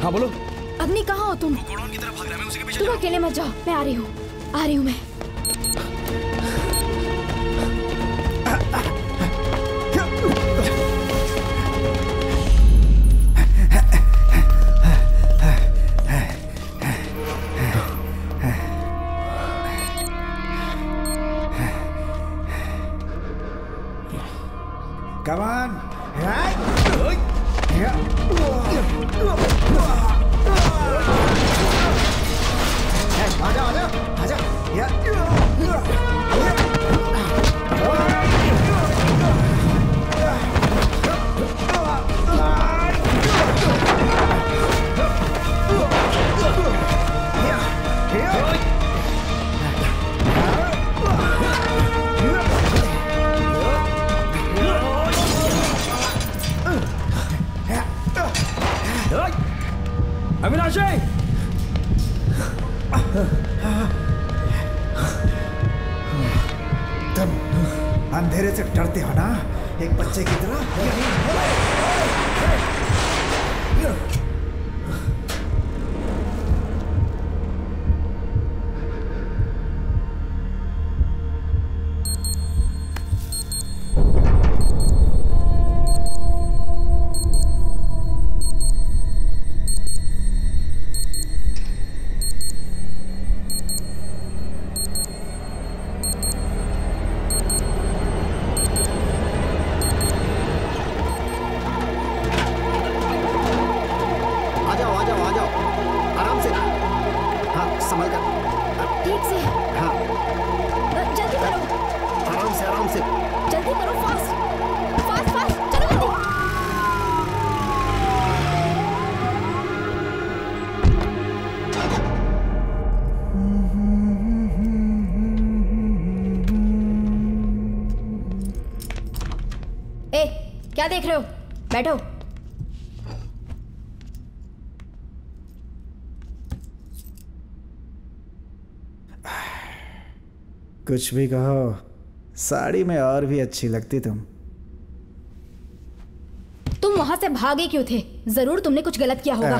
हाँ बोलो। अग्नि कहाँ हो तुम? की तरफ भाग रहा है, मैं उसी के पीछे तुम अकेले मत जाओ, मैं आ रही हूँ मैं। Come on. अविनाशी! तुम अंधेरे से डरते हो ना, एक बच्चे की तरह। क्या देख रहे हो? बैठो। कुछ भी कहो, साड़ी में और भी अच्छी लगती तुम। तुम वहां से भागे क्यों थे? जरूर तुमने कुछ गलत किया होगा।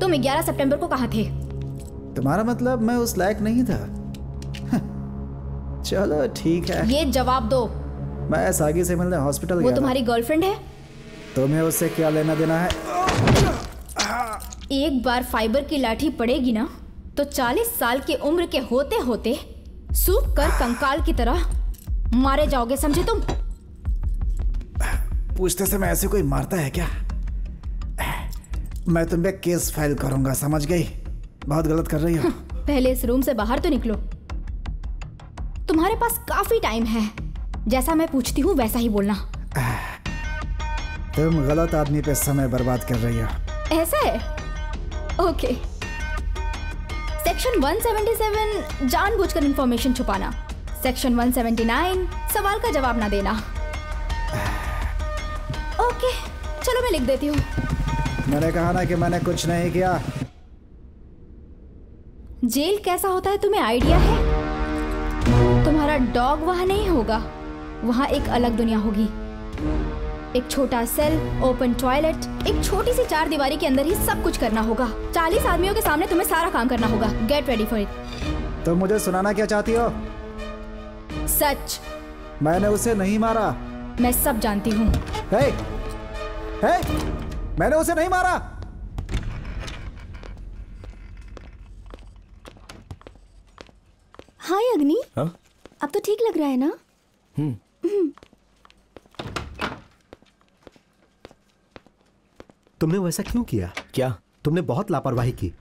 तुम 11 सितंबर को कहाँ थे? तुम्हारा मतलब मैं उस लायक नहीं था? चलो ठीक है। ये जवाब दो। मैं सागी से मिलने हॉस्पिटल गया। वो तुम्हारी गर्लफ्रेंड है? तुम्हें उससे क्या लेना देना है? एक बार फाइबर की लाठी पड़ेगी ना तो 40 साल की उम्र के होते होते सूख कर कंकाल की तरह मारे जाओगे, समझे तुम? पूछते समय ऐसे कोई मारता है क्या? मैं तुम पे केस फाइल करूंगा, समझ गई? बहुत गलत कर रही हो। पहले इस रूम से बाहर तो निकलो। तुम्हारे पास काफी टाइम है, जैसा मैं पूछती हूँ वैसा ही बोलना। तुम गलत आदमी पे समय बर्बाद कर रही हो। ऐसा है? ओके। सेक्शन 177 जानबूझकर इंफॉर्मेशन छुपाना। सेक्शन 179 सवाल का जवाब ना देना। ओके, चलो मैं लिख देती हूँ। मैंने कहा ना कि मैंने कुछ नहीं किया। जेल कैसा होता है तुम्हें आइडिया है? तुम्हारा डॉग वहां नहीं होगा, वहां एक अलग दुनिया होगी। एक छोटा सेल, ओपन टॉयलेट, एक छोटी सी 4 दीवारी के अंदर ही सब कुछ करना होगा। 40 आदमियों के सामने तुम्हें सारा काम करना होगा। Get ready for it. तुम मुझे सुनाना क्या चाहती हो? सच। मैंने उसे नहीं मारा। मैं सब जानती हूँ। हे, मैंने उसे नहीं मारा। हाय अग्नि। हाँ? अब तो ठीक लग रहा है ना? तुमने वैसा क्यों किया? क्या? तुमने बहुत लापरवाही की।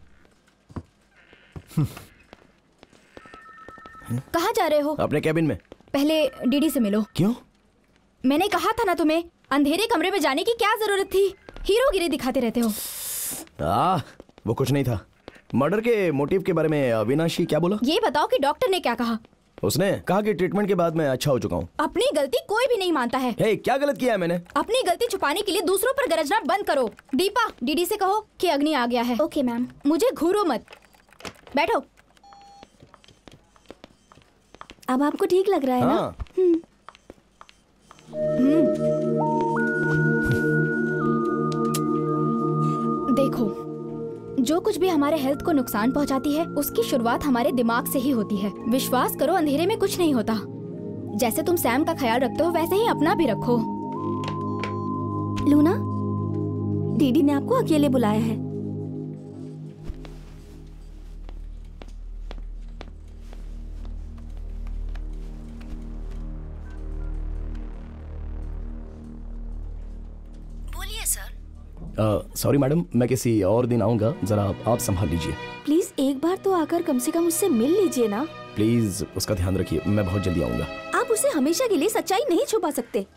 कहाँ जा रहे हो? अपने कैबिन में। पहले डीडी से मिलो। क्यों? मैंने कहा था ना तुम्हें, अंधेरे कमरे में जाने की क्या जरूरत थी? हीरोगिरी दिखाते रहते हो। वो कुछ नहीं था। मर्डर के मोटिव के बारे में अविनाशी क्या बोला? ये बताओ कि डॉक्टर ने क्या कहा? उसने कहा कि ट्रीटमेंट के बाद मैं अच्छा हो चुका हूँ। अपनी गलती कोई भी नहीं मानता है। क्या गलत किया है मैंने? अपनी गलती छुपाने के लिए दूसरों पर गरजना बंद करो। दीपा, डीडी से कहो कि अग्नि आ गया है। Okay ma'am. मुझे घूरो मत, बैठो। अब आपको ठीक लग रहा है ना? देखो, जो कुछ भी हमारे हेल्थ को नुकसान पहुंचाती है उसकी शुरुआत हमारे दिमाग से ही होती है। विश्वास करो, अंधेरे में कुछ नहीं होता। जैसे तुम सैम का ख्याल रखते हो वैसे ही अपना भी रखो। लूना, डीडी ने आपको अकेले बुलाया है। बोलिए सर। सॉरी मैडम, मैं किसी और दिन आऊंगा, जरा आप संभाल लीजिए। प्लीज एक बार तो आकर कम से कम उससे मिल लीजिए ना। प्लीज उसका ध्यान रखिए, मैं बहुत जल्दी आऊंगा। आप उसे हमेशा के लिए सच्चाई नहीं छुपा सकते।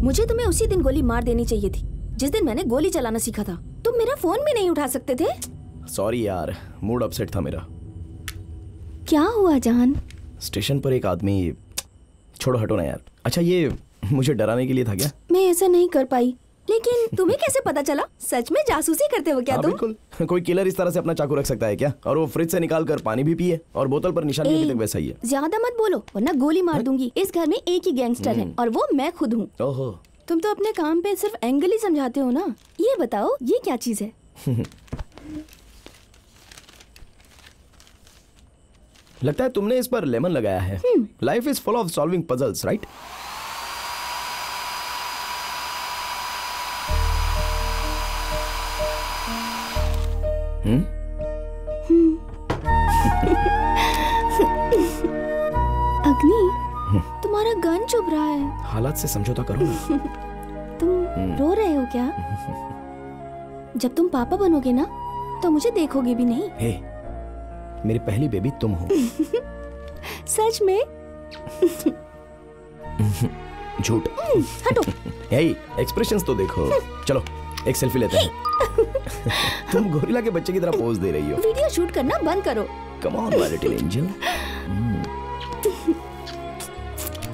मुझे तुम्हें उसी दिन गोली मार देनी चाहिए थी जिस दिन मैंने गोली चलाना सीखा था। तुम मेरा फोन भी नहीं उठा सकते थे। सॉरी यार, मूड अपसेट था मेरा। क्या हुआ जान? स्टेशन पर एक आदमी। छोड़ो हटो ना यार। अच्छा, ये मुझे डराने के लिए था क्या? मैं ऐसा नहीं कर पाई, लेकिन तुम्हें कैसे पता चला? सच में जासूसी करते हो क्या तुम? बिल्कुल। कोई किलर इस तरह से अपना चाकू रख सकता है क्या? और वो फ्रिज से निकाल कर पानी भी पिए और बोतल पर निशान भी तक वैसा ही है। ज्यादा मत बोलो वरना गोली मार दूंगी। इस घर में एक ही गैंगस्टर है और वो मैं खुद हूँ। ओहो। तुम तो अपने काम पे सिर्फ एंगल ही समझाते हो ना। ये बताओ ये क्या चीज है? लगता है तुमने इस पर लेमन लगाया है। Life is full of solving puzzles, right? अग्नि, तुम्हारा गन चुभ रहा है। हालात से समझौता करो ना। तुम रो रहे हो क्या? जब तुम पापा बनोगे ना तो मुझे देखोगे भी नहीं। हे, मेरी पहली बेबी तुम हो। सच में? झूठ। हटो। हे, एक्सप्रेशंस तो देखो। चलो एक सेल्फी लेते हैं। तुम गोरिल्ला के बच्चे की तरह पोज दे रही हो। वीडियो शूट करना बंद करो। Come on my little angel.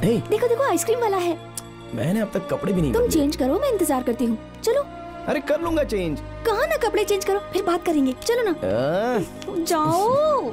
Hey, देखो देखो आइसक्रीम वाला है। मैंने अब तक कपड़े भी नहीं तुम बदले। चेंज करो, मैं इंतजार करती हूँ। चलो। अरे कर लूंगा चेंज। कहा ना कपड़े चेंज करो, फिर बात करेंगे। चलो ना। जाओ।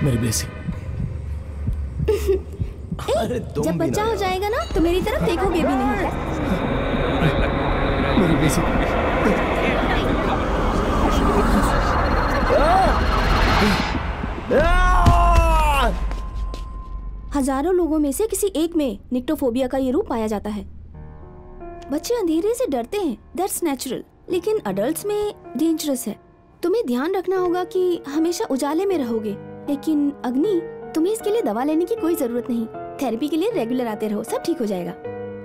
मेरी ब्लेसिंग। अरे तुम जब भी बच्चा ना हो जाएगा ना तो मेरी तरफ देखोगे भी नहीं। मेरी ब्लेसिंग। हजारों लोगों में से किसी एक में निक्टोफोबिया का ये रूप पाया जाता है। बच्चे अंधेरे से डरते हैं, दैट्स नेचुरल, लेकिन अडल्ट्स में डेंजरस है। तुम्हें ध्यान रखना होगा कि हमेशा उजाले में रहोगे। लेकिन अग्नि, तुम्हें इसके लिए दवा लेने की कोई जरूरत नहीं। थेरेपी के लिए रेगुलर आते रहो, सब ठीक हो जाएगा।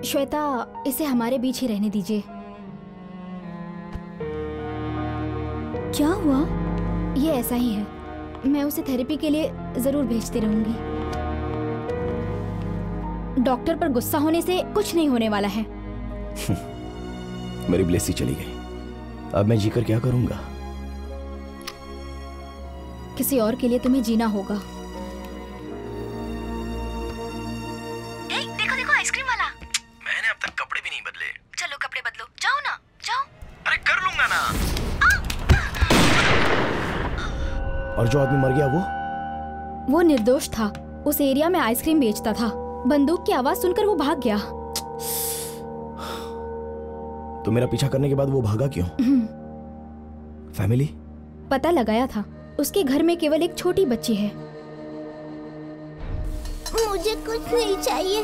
श्वेता, इसे हमारे बीच ही रहने दीजिए। क्या हुआ? ये ऐसा ही है, मैं उसे थेरेपी के लिए जरूर भेजती रहूंगी। डॉक्टर पर गुस्सा होने से कुछ नहीं होने वाला है। मेरी ब्लेसी चली गई, अब मैं जीकर क्या करूंगा? किसी और के लिए तुम्हें जीना होगा। देखो देखो आइसक्रीम वाला। मैंने अब तक कपड़े भी नहीं बदले। चलो कपड़े बदलो, जाओ ना, जाओ। अरे कर लूंगा ना। और जो आदमी मर गया वो निर्दोष था। उस एरिया में आइसक्रीम बेचता था। बंदूक की आवाज सुनकर वो भाग गया। तो मेरा पीछा करने के बाद वो भागा क्यों? फैमिली? पता लगाया था, उसके घर में केवल एक छोटी बच्ची है। मुझे कुछ नहीं चाहिए,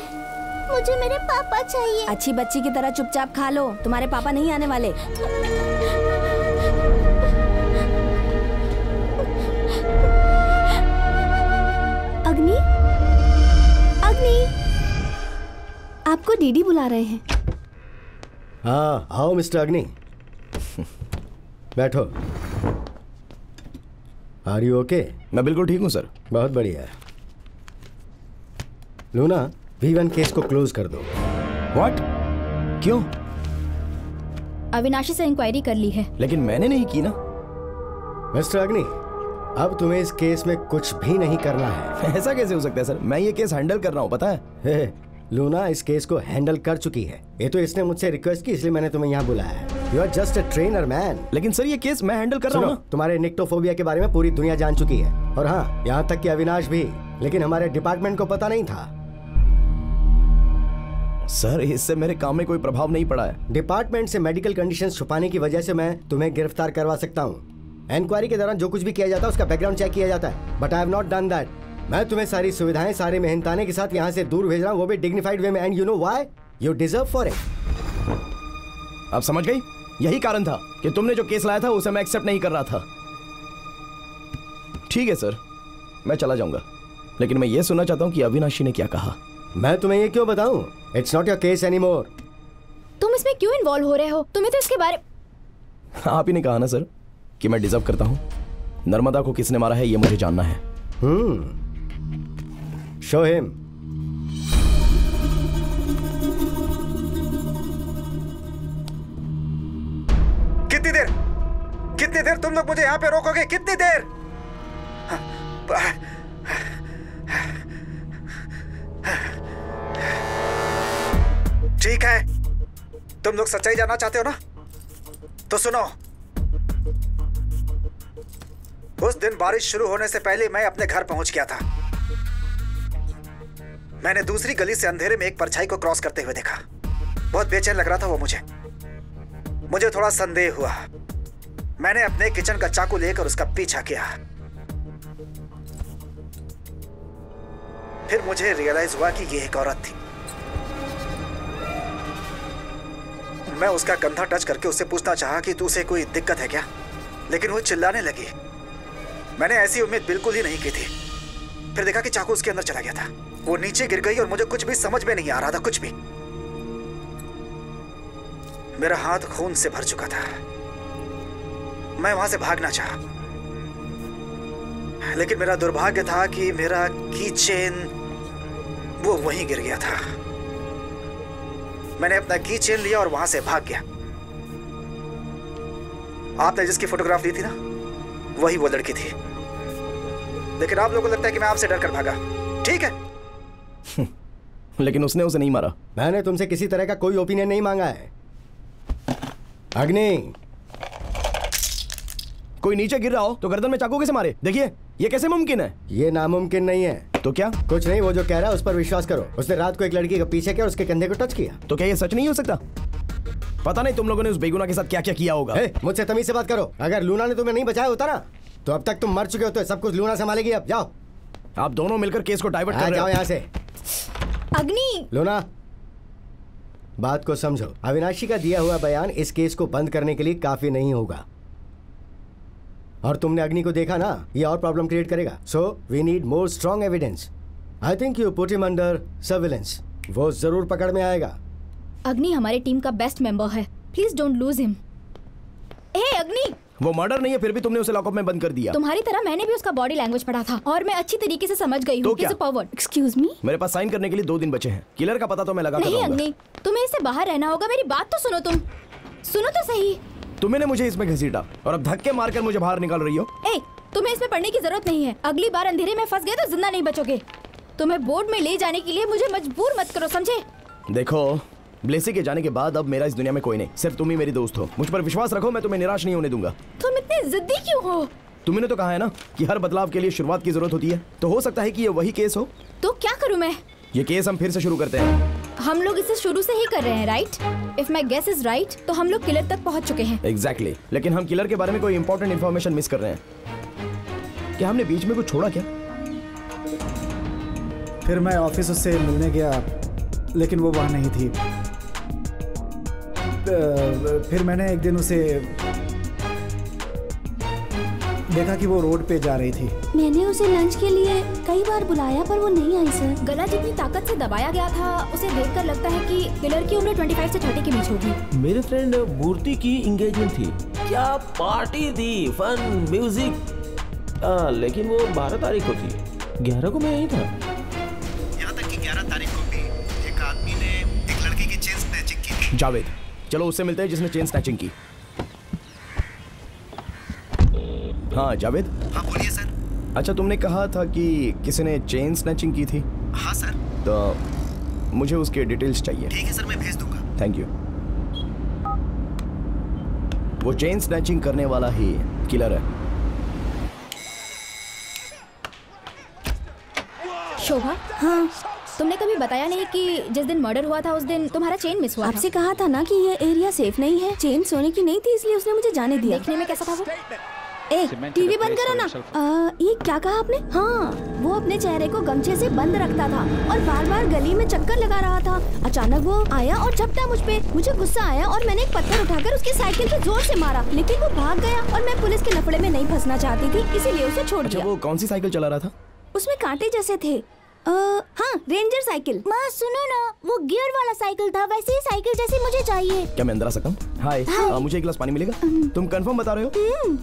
मुझे मेरे पापा चाहिए। अच्छी बच्ची की तरह चुपचाप खा लो, तुम्हारे पापा नहीं आने वाले। अग्नि, अग्नि, आपको डीडी बुला रहे हैं। हाँ, आओ मिस्टर अग्नि, बैठो। Are you okay? मैं बिल्कुल ठीक हूँ सर। बहुत बढ़िया। लूना, V1 केस को क्लोज कर दो। व्हाट? क्यों? अविनाशी से इंक्वायरी कर ली है। लेकिन मैंने नहीं की ना। मिस्टर अग्नि, अब तुम्हें इस केस में कुछ भी नहीं करना है। ऐसा कैसे हो सकता है सर? मैं ये केस हैंडल कर रहा हूँ, पता है। लूना इस केस को हैंडल कर चुकी है। ये तो इसने मुझसे रिक्वेस्ट की, इसलिए मैंने तुम्हें यहाँ बुलाया है। You are just a trainer man. लेकिन सर ये केस मैं हैंडल कर रहा हूँ। तुम्हारे निक्टोफोबिया के बारे में पूरी दुनिया जान चुकी है। और हाँ, यहाँ तक कि अविनाश भी लेकिन हमारे डिपार्टमेंट को पता नहीं था। सर, इससे मेरे काम में कोई प्रभाव नहीं पड़ा है। डिपार्टमेंट से मेडिकल कंडीशंस छुपाने की वजह से मैं तुम्हें गिरफ्तार करवा सकता हूँ। इंक्वायरी के दौरान जो कुछ भी किया जाता है उसका बैकग्राउंड चेक किया जाता है, but I have not done that. मैं तुम्हें सारी सुविधाएं, सारे मेहनताने के साथ यहाँ से दूर भेज रहा हूँ, वो भी डिग्निफाइड वे में। And you know why? You deserve for it. अब समझ गई? यही कारण था कि तुमने जो केस लाया था उसे मैं एक्सेप्ट नहीं कर रहा था। ठीक है सर, मैं चला जाऊंगा, लेकिन मैं ये सुनना चाहता हूँ कि अविनाशी ने क्या कहा। मैं तुम्हें ये क्यों बताऊं? It's not your case anymore. तुम इसमें क्यों इन्वॉल्व हो रहे हो? तुम्हें तो इसके बारे आप ही ने कहा ना सर कि मैं डिजर्व करता हूँ। नर्मदा को किसने मारा है ये मुझे जानना है। Show him. कितनी देर तुम लोग मुझे यहाँ पे रोकोगे? कितनी देर? ठीक है, तुम लोग सच्चाई जानना चाहते हो ना? तो सुनो, उस दिन बारिश शुरू होने से पहले मैं अपने घर पहुंच गया था। मैंने दूसरी गली से अंधेरे में एक परछाई को क्रॉस करते हुए देखा। बहुत बेचैन लग रहा था वो मुझे थोड़ा संदेह हुआ। मैंने अपने किचन का चाकू लेकर उसका पीछा किया। फिर मुझे रियलाइज हुआ कि ये एक औरत थी। मैं उसका कंधा टच करके उससे पूछना चाहा कि तू उसे कोई दिक्कत है क्या, लेकिन वो चिल्लाने लगी। मैंने ऐसी उम्मीद बिल्कुल ही नहीं की थी। फिर देखा कि चाकू उसके अंदर चला गया था। वो नीचे गिर गई और मुझे कुछ भी समझ में नहीं आ रहा था, कुछ भी। मेरा हाथ खून से भर चुका था। मैं वहां से भागना चाहा, लेकिन मेरा दुर्भाग्य था कि मेरा की चेन वो वहीं गिर गया था। मैंने अपना की चेन लिया और वहां से भाग गया। आपने जिसकी फोटोग्राफ ली थी ना, वही वो लड़की थी। लेकिन आप लोगों को लगता है कि मैं आपसे डरकर भागा। ठीक है, लेकिन उसने उसे नहीं मारा। मैंने तुमसे किसी तरह का कोई ओपिनियन नहीं मांगा है। अग्नि, कोई नीचे गिर रहा हो तो गर्दन में चाकू कैसे मारे? देखिए, ये कैसे मुमकिन है? ये नामुमकिन नहीं है। तो क्या? कुछ नहीं, वो जो कह रहा है उस पर विश्वास करो। उसने रात को एक लड़की का पीछे किया और उसके कंधे को टच किया। तो क्या ये सच नहीं हो सकता? पता नहीं तुम लोगों ने उस बेगुनाह के साथ क्या क्या किया होगा। मुझसे तमीज से बात करो। अगर लूना ने तुम्हें नहीं बचाया होता ना, तो अब तक तुम मर चुके होते। सब कुछ लूना संभालेगी। अब जाओ। आप दोनों मिलकर केस को डाइवर्ट कर रहे हो। जाओ यहाँ से। अग्नि, लूना, बात को समझो। अविनाशी का दिया हुआ बयान इस केस को बंद करने के लिए काफी नहीं होगा। और तुमने अग्नि को देखा ना, ये और प्रॉब्लम क्रिएट करेगा। So we need more strong evidence. I think you put him under surveillance. वो जरूर पकड़ में आएगा। अग्नि हमारी टीम का बेस्ट मेंबर है। Please don't lose him. Hey Agni, वो मर्डर नहीं है, फिर भी तुमने उसे लॉकअप में बंद कर दिया। तुम्हारी तरह मैंने भी उसका बॉडी लैंग्वेज पढ़ा था और मैं अच्छी तरीके से समझ गई हूँ। एक्सक्यूज मी, मेरे पास साइन करने के लिए 2 दिन बचे हैं। किलर का पता तो मैं लगा कर नहीं अग्नि, तुम्हें इससे बाहर रहना होगा। मेरी बात तो सुनो, तुम सुनो तो सही। तुमने मुझे इसमें घसीटा और अब धक्के मारकर मुझे बाहर निकाल रही हो। तुम्हें इसमें पढ़ने की जरूरत नहीं है। अगली बार अंधेरे में फंस गए तो जिंदा नहीं बचोगे। तुम्हें बोर्ड में ले जाने के लिए मुझे मजबूर मत करो, समझे? देखो, ब्लेसी के जाने के बाद अब मेरा इस दुनिया में कोई नहीं, सिर्फ तुम ही मेरी दोस्त हो। मुझ पर विश्वास रखो, मैं तुम्हें निराश नहीं होने दूंगा। तुम इतने जिद्दी क्यों हो? तुमने तो कहा है ना कि हर बदलाव के लिए शुरुआत की जरूरत होती है, तो हो सकता है कि ये वही केस हो। तो क्या करूं मैं? ये केस हम फिर से शुरू करते हैं। हम लोग इसे शुरू से ही कर रहे हैं, right? If my guess is right, तो हम लोग किलर तक पहुंच चुके हैं। एग्जैक्टली, लेकिन हम किलर के बारे में कोई इंपॉर्टेंट इन्फॉर्मेशन मिस कर रहे हैं। क्या हमने बीच में कुछ छोड़ा क्या? फिर मैं ऑफिस उससे मिलने गया, लेकिन वो वहाँ नहीं थी। फिर मैंने एक दिन उसे देखा कि वो रोड पे जा रही थी। मैंने उसे लंच के लिए कई बार बुलाया पर वो नहीं आई सर। गला जितनी ताकत से दबाया गया था, उसे देखकर लगता है कि किलर की उम्र 25 से 30 के बीच होगी। मेरे फ्रेंड मूर्ति की एंगेजमेंट थी। क्या पार्टी थी, फन, म्यूजिक। लेकिन वो 12 तारीख को थी। 11 को मैं यहीं था। यहाँ तक कि 11 तारीख को भी एक आदमी ने एक लड़की की चेन स्नैचिंग की। जावेद, चलो उससे मिलते हैं जिसने चेन स्नैचिंग की। हाँ जावेद। हाँ बोलिए सर। अच्छा, तुमने कहा था कि किसी ने चेन स्नैचिंग की थी। हाँ सर। तो मुझे उसके डिटेल्स चाहिए। ठीक है सर, मैं भेज दूंगा। Thank you. वो चेन स्नैचिंग करने वाला ही किलर है। शोभा, हाँ, तुमने कभी बताया नहीं कि जिस दिन मर्डर हुआ था उस दिन तुम्हारा चेन मिस हुआ था। आपसे कहा था ना कि ये एरिया सेफ नहीं है। चेन सोने की नहीं थी इसलिए उसने मुझे जाने दिया। देखने में कैसा था वो? ए, टीवी बंद करो ना। ये क्या कहा आपने? हाँ, वो अपने चेहरे को गमछे से बंद रखता था और बार बार गली में चक्कर लगा रहा था। अचानक वो आया और झपटा मुझ पे। मुझे गुस्सा आया और मैंने एक पत्थर उठाकर उसकी साइकिल पे जोर से मारा, लेकिन वो भाग गया और मैं पुलिस के लफड़े में नहीं फंसना चाहती थी, इसीलिए उसे छोड़ दिया। वो कौन सी साइकिल चला रहा था? उसमें कांटे जैसे थे। हाँ, रेंजर साइकिल। माँ सुनो ना, वो गियर वाला साइकिल था, वैसे ही साइकिल जैसी मुझे चाहिए। क्या मैं अंदर आ सकता हूँ? हाय, मुझे एक गिलास पानी मिलेगा? तुम कंफर्म बता रहे हो?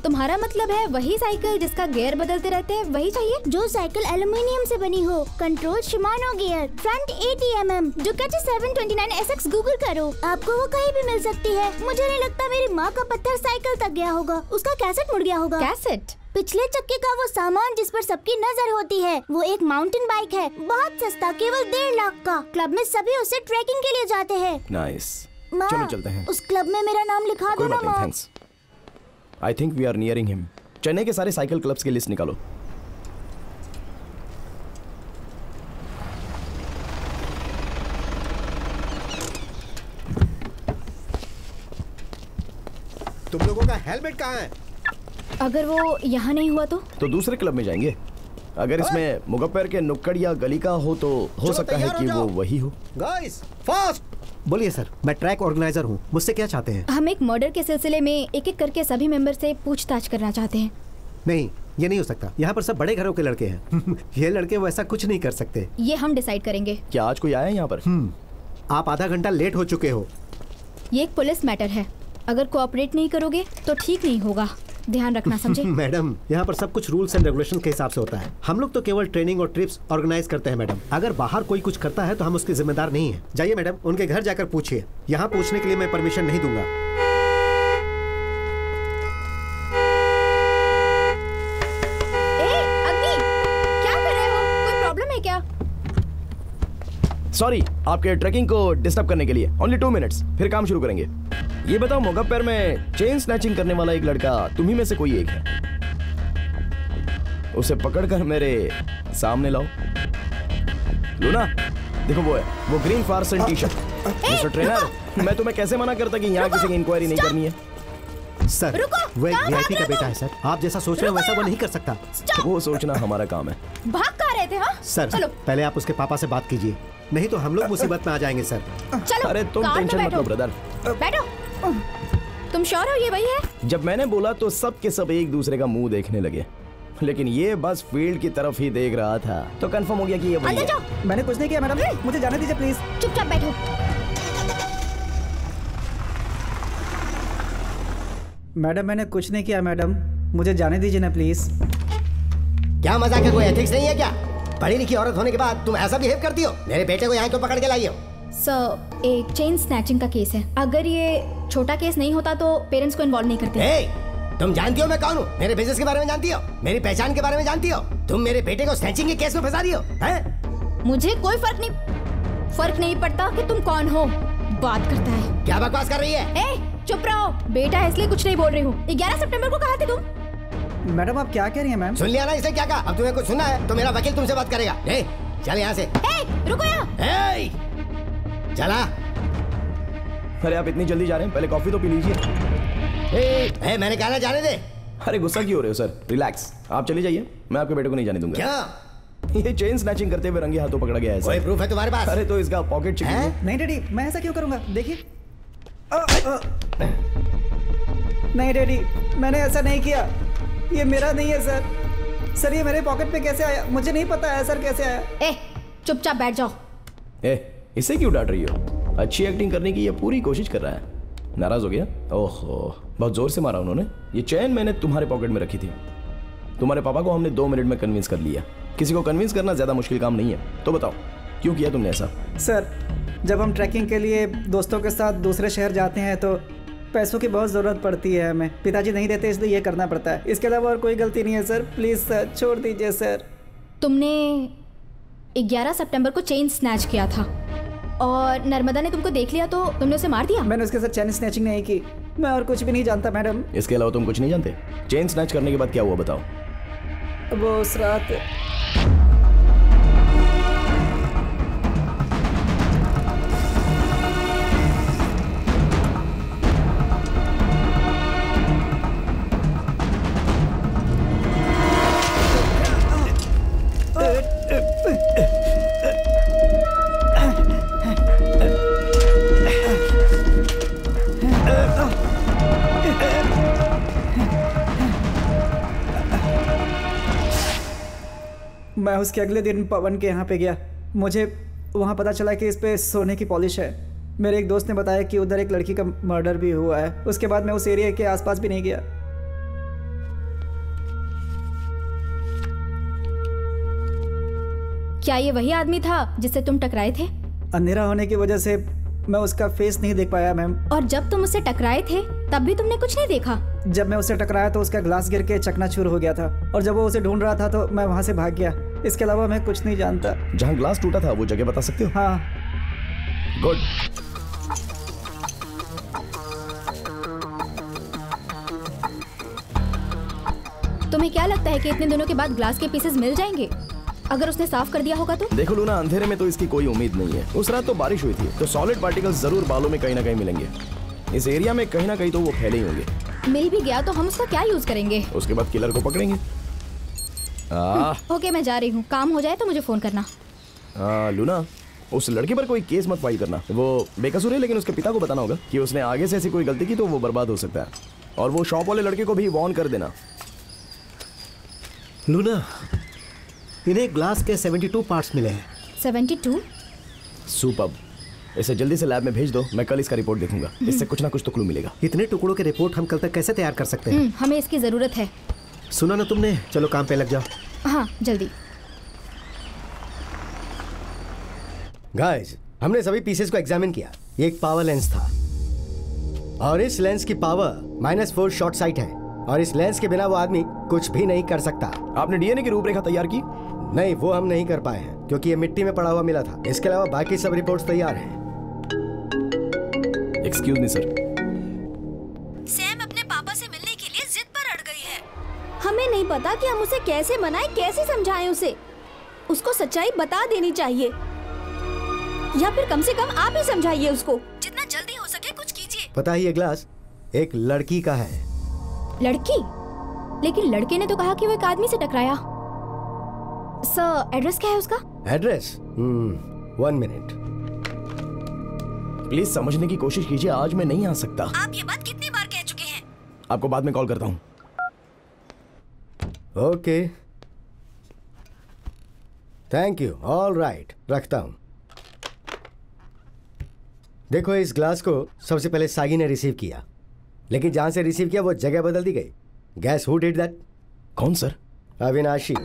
तुम्हारा मतलब है वही साइकिल जिसका गियर बदलते रहते हैं, वही चाहिए? जो साइकिल एल्युमिनियम से बनी हो, control Shimano gear, front 80 mm, Ducati 729 SX। Google करो, आपको वो कहीं भी मिल सकती है। मुझे नहीं लगता मेरी माँ का पत्थर साइकिल तक गया होगा, उसका कैसेट मुड़ गया होगा। कैसेट? पिछले चक्के का वो सामान जिस पर सबकी नजर होती है, वो एक माउंटेन बाइक है, बहुत सस्ता, केवल 1.5 लाख का। क्लब में सभी उसे ट्रैकिंग के लिए जाते हैं। नाइस। माँ, चलो चलते हैं। उस क्लब में मेरा नाम लिखा दो ना माँ। Thanks. I think we are nearing him. Chennai के सारे साइकिल क्लब्स की लिस्ट निकालो। तुम लोगों का हेलमेट कहाँ है? अगर वो यहाँ नहीं हुआ तो दूसरे क्लब में जाएंगे। अगर इसमें मुगप्पर के नुक्कड़ या गली का हो तो हो सकता है कि वो वही हो। Guys, fast! बोलिए सर, मैं ट्रैक ऑर्गेनाइजर हूँ, मुझसे क्या चाहते हैं? हम एक मर्डर के सिलसिले में एक एक करके सभी मेंबर से पूछताछ करना चाहते हैं। नहीं, ये नहीं हो सकता। यहाँ पर सब बड़े घरों के लड़के हैं। ये लड़के वैसा कुछ नहीं कर सकते। ये हम डिसाइड करेंगे। क्या आज कोई आया है यहाँ पर? आप आधा घंटा लेट हो चुके हो। ये एक पुलिस मैटर है, अगर कोऑपरेट नहीं करोगे तो ठीक नहीं होगा, ध्यान रखना, समझे? मैडम, यहाँ पर सब कुछ रूल्स एंड रेगुलेशन के हिसाब से होता है। हम लोग तो केवल ट्रेनिंग और ट्रिप्स ऑर्गेनाइज करते हैं मैडम। अगर बाहर कोई कुछ करता है तो हम उसके जिम्मेदार नहीं है। जाइए मैडम, उनके घर जाकर पूछिए। यहाँ पूछने के लिए मैं परमिशन नहीं दूंगा। अग्नि, क्या कर रहे हो? कोई प्रॉब्लम है क्या? सॉरी, आपके ट्रैकिंग को डिस्टर्ब करने के लिए। ओनली 2 मिनट्स, फिर काम शुरू करेंगे। ये बताओ, मुगप्पर में चेन स्नैचिंग करने वाला एक लड़का तुम्ही में से कोई एक है? उसे पकड़कर मेरे सामने लाओ। लूना, देखो वो है, वो ग्रीन फार्सन टी शर्ट। मिस्टर ट्रेनर, मैं तुम्हें कैसे मना करता कि यहाँ किसी की इंक्वायरी नहीं करनी है? सर, वो एक वीआईपी का बेटा है सर। आप जैसा सोच रहे हो वैसा वो नहीं कर सकता। वो सोचना हमारा काम है। भाग कहाँ रहे थे? हाँ सर, चलो। पहले आप उसके पापा से बात कीजिए, नहीं तो हम लोग मुसीबत में आ जाएंगे सर। चलो, अरे तुम टेंशन मत लो ब्रदर। बैठो। तुम श्योर हो ये वही है? जब मैंने बोला तो सब के सब एक दूसरे का मुंह देखने लगे, लेकिन ये बस फील्ड की तरफ ही देख रहा था तो कंफर्म हो गया कि ये वही है। मैंने कुछ नहीं किया मैडम, मुझे जाने दीजिए प्लीज। चुपचाप बैठो। मैडम, मैंने कुछ नहीं किया मैडम, मुझे जाने दीजिए ना प्लीज। क्या मजाक है? कोई एथिक्स नहीं है क्या? पढ़ी लिखी औरत होने के बाद तुम ऐसा बिहेव करती हो? मेरे बेटे को यहाँ क्यों पकड़ के लाई हो? सर, एक चेन स्नैचिंग का केस है। अगर ये छोटा केस नहीं होता तो पेरेंट्स को इन्वॉल्व नहीं करते। तुम जानती हो मैं कौन हूँ? मेरे बिजनेस के बारे में जानती हो? मेरी पहचान के बारे में जानती हो? तुम मेरे बेटे को स्नैचिंग के केस में फंसा रही हो? हैं? मुझे कोई फर्क नहीं पड़ता कि तुम कौन हो। बात करता है। क्या बकवास कर रही है? चुप रहो, बेटा है इसलिए कुछ नहीं बोल रही हूँ। 11 सितंबर को कहा थे तुम? मैडम, आप क्या कह रही हैं मैम? सुन लिया ना इसने क्या कहा? अब तुम्हें कुछ सुनना है तो मेरा वकील तुमसे बात करेगा। चल यहाँ से। रुको यहाँ। चला। अरे आप इतनी जल्दी जा रहे हैं? पहले कॉफी तो पी लीजिए। मैंने कहा ना जाने दे। अरे गुस्सा क्यों हो रहे हो सर? रिलैक्स, आप चले जाइए, मैं आपके बेटे को नहीं जाने दूंगा। क्या? ये चेन स्नैचिंग करते हुए रंगे हाथों पकड़ा गया है। कोई प्रूफ है तुम्हारे पास? अरे तो इसका पॉकेट चेक कीजिए। नहीं डैडी, मैं ऐसा क्यों करूंगा? देखिए। नहीं डैडी, मैंने ऐसा नहीं किया, ये मेरा नहीं है सर। सर, ये मेरे पॉकेट पे कैसे आया? मुझे नहीं पता है सर कैसे आया। चुपचाप बैठ जाओ। इसे क्यों डांट रही हो? अच्छी एक्टिंग करने की ये पूरी कोशिश कर रहा है। नाराज हो गया? ओहो, बहुत जोर से मारा उन्होंने। ये चेन मैंने तुम्हारे पॉकेट में रखी थी। तुम्हारे पापा को हमने 2 मिनट में कन्विंस कर लिया। किसी को कन्विंस करना ज्यादा मुश्किल काम नहीं है। तो बताओ, क्यों किया तुमने ऐसा? सर, जब हम ट्रैकिंग के लिए दोस्तों के साथ दूसरे शहर जाते हैं तो पैसों की बहुत ज़रूरत पड़ती है हमें। पिताजी नहीं देते इसलिए ये करना पड़ता है। इसके अलावा और कोई गलती नहीं है सर। प्लीज़ सर, छोड़ दीजिए सर। तुमने 11 सितंबर को चेन स्नैच किया था और नर्मदा ने तुमको देख लिया तो तुमने उसे मार दिया? मैंने उसके साथ चेन स्नैचिंग नहीं की। मैं और कुछ भी नहीं जानता मैडम। इसके अलावा तुम कुछ नहीं जानते? चेन स्नैच करने के बाद क्या हुआ बताओ? वो उस रात मैं उसके अगले दिन पवन के यहाँ पे गया। मुझे वहाँ पता चला कि इस पे सोने की पॉलिश है। मेरे एक दोस्त ने बताया कि उधर एक लड़की का मर्डर भी हुआ है। उसके बाद मैं उस एरिया के आसपास भी नहीं गया। क्या ये वही आदमी था जिससे तुम टकराए थे? अंधेरा होने की वजह से मैं उसका फेस नहीं देख पाया मैम। और जब तुम उससे टकराए थे तब भी तुमने कुछ नहीं देखा? जब मैं उससे टकराया तो उसका ग्लास गिर के चकनाचूर हो गया था, और जब वो उसे ढूंढ रहा था तो मैं वहाँ से भाग गया। इसके अलावा मैं कुछ नहीं जानता। जहाँ ग्लास टूटा था वो जगह बता सकते हो? हाँ। गुड। तुम्हें क्या लगता है कि इतने दिनों के बाद ग्लास के पीसेस मिल जाएंगे? अगर उसने साफ कर दिया होगा तो? देखो लूना, अंधेरे में तो इसकी कोई उम्मीद नहीं है। उस रात तो बारिश हुई थी, तो सॉलिड पार्टिकल्स जरूर बालों में कहीं ना कहीं मिलेंगे। इस एरिया में कहीं ना कहीं तो वो फैले ही होंगे। मिल भी गया तो हम उसका क्या यूज करेंगे? उसके बाद किलर को पकड़ेंगे। ओके, मैं जा रही हूँ। काम हो जाए तो मुझे फोन करना। लूना, उस लड़के पर कोई केस मत फाइल करना। वो बेकसूर है, लेकिन उसके पिता को बताना होगा कि उसने आगे से ऐसी कोई गलती की तो वो बर्बाद हो सकता है। और वो शॉप वाले लड़के को भी वार्न कर देना। लूना, इन्हें ग्लास के 72 पार्ट्स मिले हैं। 72? सुपर्ब। इसे जल्दी से लैब में भेज दो, मैं कल इसका रिपोर्ट देखूंगा। इससे कुछ ना कुछ तो क्लू मिलेगा। इतने टुकड़ों के रिपोर्ट हम कल तक कैसे तैयार कर सकते हैं? हमें इसकी जरूरत है। सुना ना तुमने? चलो काम पे लग जाओ। हाँ, जल्दी। गाइस, हमने सभी पीसेस को एग्जामिन किया। ये एक पावर लेंस था, और इस लेंस की पावर -4 शॉर्ट साइट है, और इस लेंस के बिना वो आदमी कुछ भी नहीं कर सकता। आपने डीएनए की रूपरेखा तैयार की? नहीं, वो हम नहीं कर पाए हैं क्योंकि ये मिट्टी में पड़ा हुआ मिला था। इसके अलावा बाकी सब रिपोर्ट्स तैयार हैं। Excuse me sir. सैम अपने पापा से मिलने के लिए जिद पर अड़ गई है। हमें नहीं पता कि हम उसे कैसे मनाएं, कैसे समझाएं उसे। उसको सच्चाई बता देनी चाहिए, या फिर कम से कम आप ही समझाइए उसको। जितना जल्दी हो सके कुछ कीजिए। पता ही ये ग्लास एक लड़की का है। लड़की? लेकिन लड़के ने तो कहा कि वो एक आदमी से टकराया। सर, एड्रेस क्या है उसका? एड्रेस? 1 मिनट। प्लीज समझने की कोशिश कीजिए, आज मैं नहीं आ सकता। आप ये बात कितनी बार कह चुके हैं? आपको बाद में कॉल करता हूँ। Okay, thank you. All right, रखता हूँ। देखो, इस ग्लास को सबसे पहले सागी ने रिसीव किया, लेकिन जहां से रिसीव किया वो जगह बदल दी गई। Gas who did that? कौन सर? अविनाशी।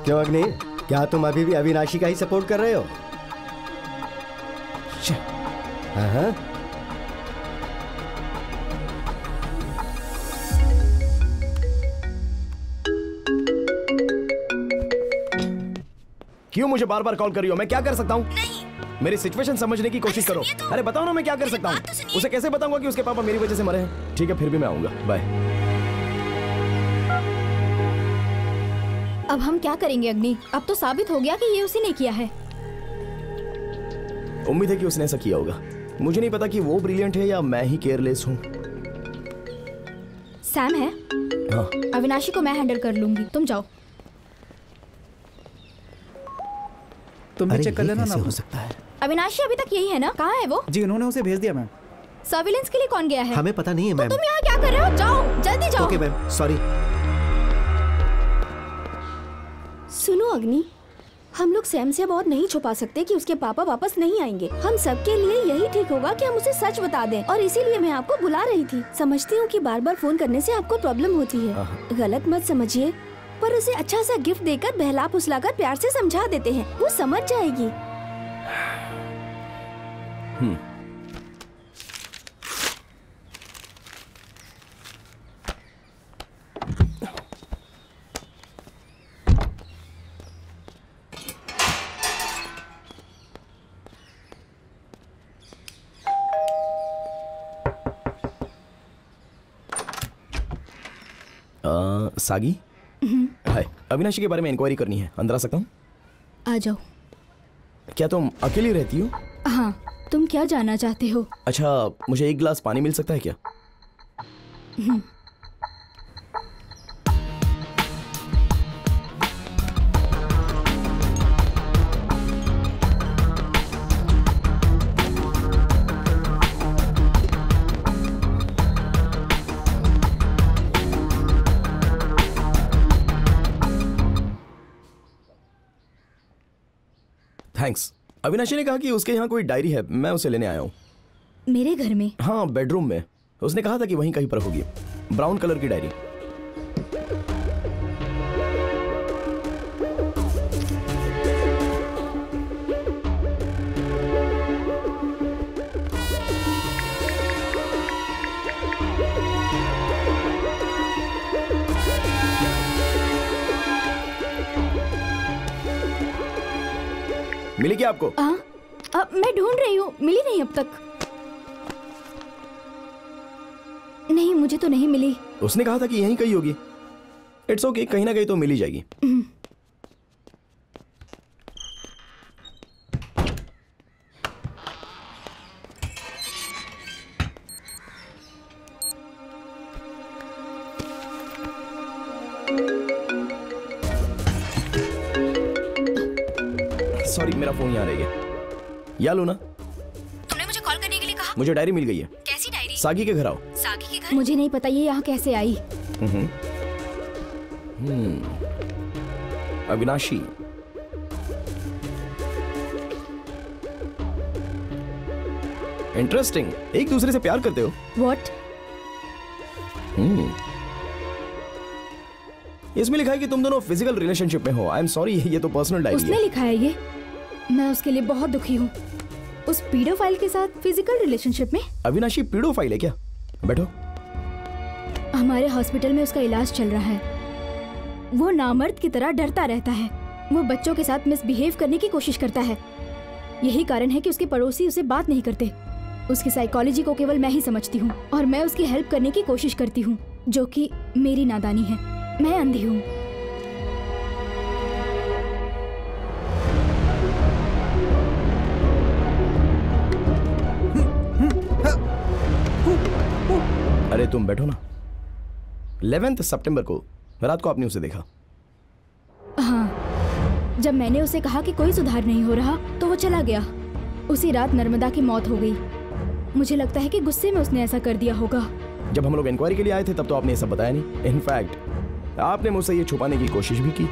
क्यों अग्नि, क्या तुम अभी भी अविनाशी का ही सपोर्ट कर रहे हो? हाँ। क्यों मुझे बार बार कॉल कर रही हो? मैं क्या कर सकता हूँ? मेरी सिचुएशन समझने की कोशिश करो। अरे बताओ ना, मैं क्या कर सकता हूँ? उसे कैसे बताऊंगा कि उसके पापा मेरी वजह से मरे हैं? ठीक है, फिर भी मैं आऊंगा। बाय। अब हम क्या करेंगे अग्नि? अब तो साबित हो गया कि ये उसी ने किया है। उम्मीद है कि उसने ऐसा किया होगा। मुझे नहीं पता कि वो ब्रिलियंट है या मैं ही केयरलेस हूँ। सैम है? हाँ। अविनाशी को मैं हैंडल कर लूंगी, तुम जाओ। तुम भी चेक कर लेना ना। हो सकता है। अविनाशी अभी तक यही है ना? कहाँ है वो? जी, उन्होंने उसे भेज दिया मैम। सर्विलेंस के लिए कौन गया है? हमें पता नहीं है मैम। तो तुम यहाँ क्या कर रहे हो? जाओ, जल्दी जाओ। Okay ma'am, sorry. सुनो अग्नि, हम लोग सैम से बहुत नहीं छुपा सकते कि उसके पापा वापस नहीं आएंगे। हम सबके लिए यही ठीक होगा कि हम उसे सच बता दें, और इसीलिए मैं आपको बुला रही थी। समझती हूँ कि बार बार फोन करने से आपको प्रॉब्लम होती है, गलत मत समझिए, पर उसे अच्छा सा गिफ्ट देकर बहला फुसलाकर प्यार से समझा देते हैं, वो समझ जाएगी। सागी, हाय। अविनाशी के बारे में इंक्वायरी करनी है, अंदर आ सकता हूँ? आ जाओ। क्या तुम अकेली रहती हो? हाँ, तुम क्या जानना चाहते हो? अच्छा, मुझे एक गिलास पानी मिल सकता है क्या? थैंक्स। अविनाशी ने कहा कि उसके यहाँ कोई डायरी है, मैं उसे लेने आया हूँ। मेरे घर में? हाँ, बेडरूम में। उसने कहा था कि वहीं कहीं पर होगी, ब्राउन कलर की डायरी। मिली क्या आपको? मैं ढूंढ रही हूँ, मिली नहीं अब तक। नहीं, मुझे तो नहीं मिली। उसने कहा था कि यहीं कहीं होगी। इट्स ओके, कहीं ना कहीं तो मिल ही जाएगी। सॉरी, मेरा फोन यहाँ रह गया। या लूना, तुमने मुझे कॉल करने के लिए कहा। मुझे डायरी मिल गई है। कैसी डायरी? सागी के घर आओ। सागी के घर? मुझे नहीं पता ये यहाँ कैसे आई। अविनाशी, इंटरेस्टिंग। एक दूसरे से प्यार करते हो? What? इसमें लिखा है कि तुम दोनों फिजिकल रिलेशनशिप में हो। आई एम सॉरी, ये तो पर्सनल डायरी है। उसने लिखा है ये? मैं उसके लिए बहुत दुखी हूँ। उस पीडोफाइल के साथ फिजिकल रिलेशनशिप में? अविनाशी पीडोफाइल है क्या? बैठो। हमारे हॉस्पिटल में उसका इलाज चल रहा है। वो नामर्द की तरह डरता रहता है। वो बच्चों के साथ मिसबिहेव करने की कोशिश करता है। यही कारण है कि उसके पड़ोसी उसे बात नहीं करते। उसकी साइकोलॉजी को केवल मैं ही समझती हूँ और मैं उसकी हेल्प करने की कोशिश करती हूँ, जो कि मेरी नादानी है। मैं अंधी हूँ। अरे तुम बैठो ना। 11 सितंबर को रात को आपने उसे देखा। हाँ, जब मैंने उसे कहा कि कोई सुधार नहीं हो रहा तो वो चला गया। उसी रात नर्मदा की मौत हो गई। मुझे लगता है कि गुस्से में उसने ऐसा कर दिया होगा। जब हम लोग इंक्वायरी के लिए आए थे तब तो आपने ये सब बताया नहीं। इनफैक्ट आपने मुझसे ये छुपाने की कोशिश भी की।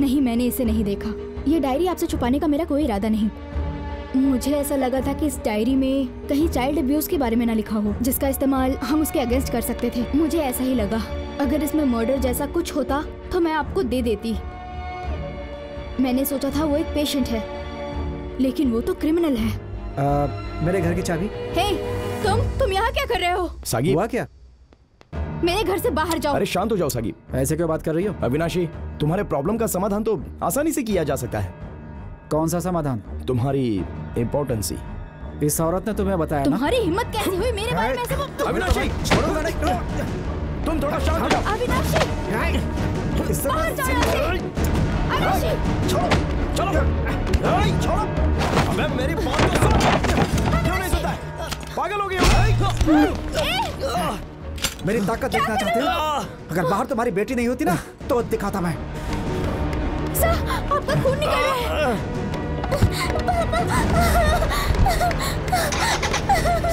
नहीं, मैंने इसे नहीं देखा। ये डायरी आपसे छुपाने का मेरा कोई इरादा नहीं। मुझे ऐसा लगा था कि इस डायरी में कहीं चाइल्ड अब्यूज के बारे में ना लिखा हो, जिसका इस्तेमाल हम उसके अगेंस्ट कर सकते थे। मुझे ऐसा ही लगा। अगर इसमें मर्डर जैसा कुछ होता तो मैं आपको दे देती। मैंने सोचा था वो एक पेशेंट है, लेकिन वो तो क्रिमिनल है। मेरे घर की चाबी। हे, तुम यहाँ क्या कर रहे हो? सागी, हुआ क्या? मेरे घर से बाहर जाओ। अरे शांत हो जाओ सागी। ऐसे क्यों बात कर रही हो? अविनाशी, तुम्हारे प्रॉब्लम का समाधान तो आसानी से किया जा सकता है। कौन सा समाधान? तुम्हारी इम्पोर्टेंसी। इस औरत ने तुम्हें बताया ना? तुम्हारी हिम्मत कैसी हुई मेरे बारे में ऐसे? अविनाशी, छोड़ो ना, तुम थोड़ा शांत हो जाओ। अविनाशी, बाहर जाओ यहाँ से। अविनाशी, चलो, छोड़ो। अबे मेरी बात तो सुन। क्यों नहीं सुनता है? पागल हो गई हो? मेरी ताकत देखना चाहते हो? अगर बाहर तुम्हारी बेटी नहीं होती ना तो दिखाता मैं। सर, आपका खून निकल रहा है।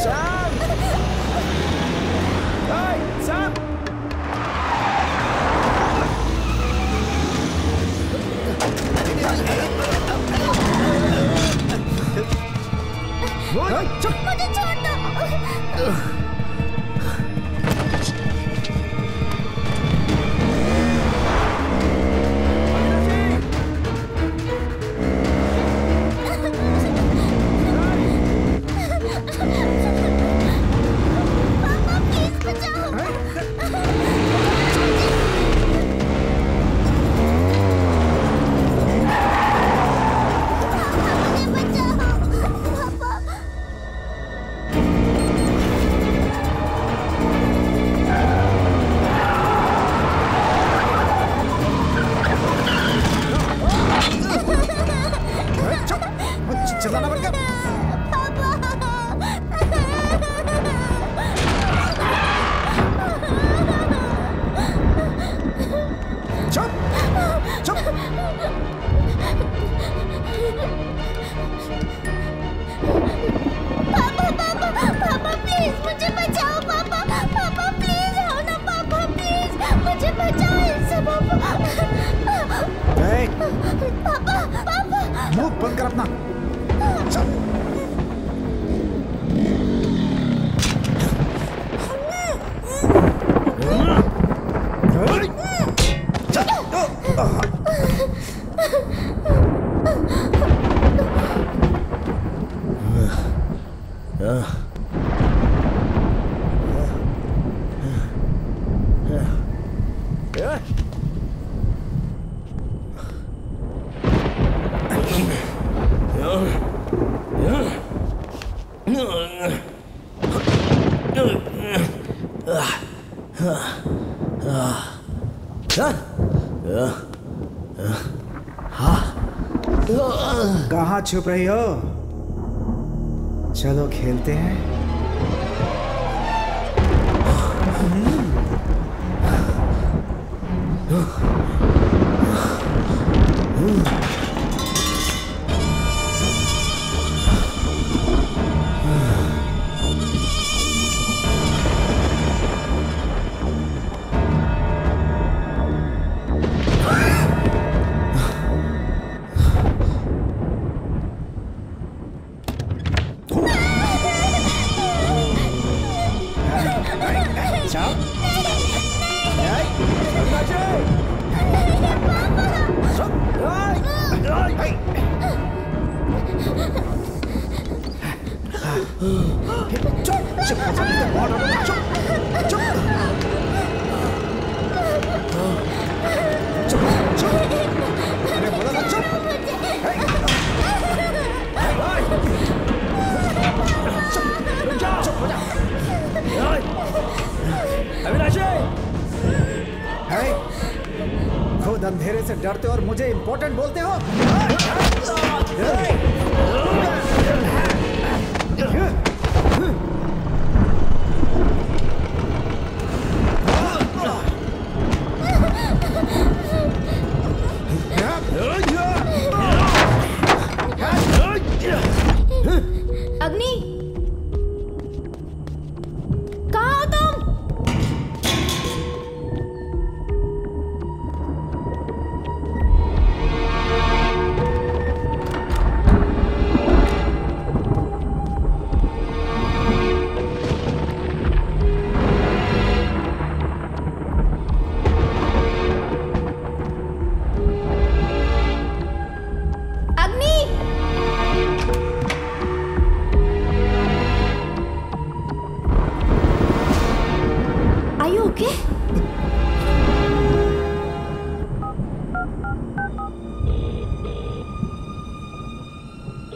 सैम! सैम! मुझे छोड़ दो। मुंह बंद कर अपना। चल। कहाँ छुप रही हो? चलो खेलते हैं। खुद अंधेरे से डरते और मुझे इंपॉर्टेंट बोलते हो? अग्नि, कहाँ हो तुम?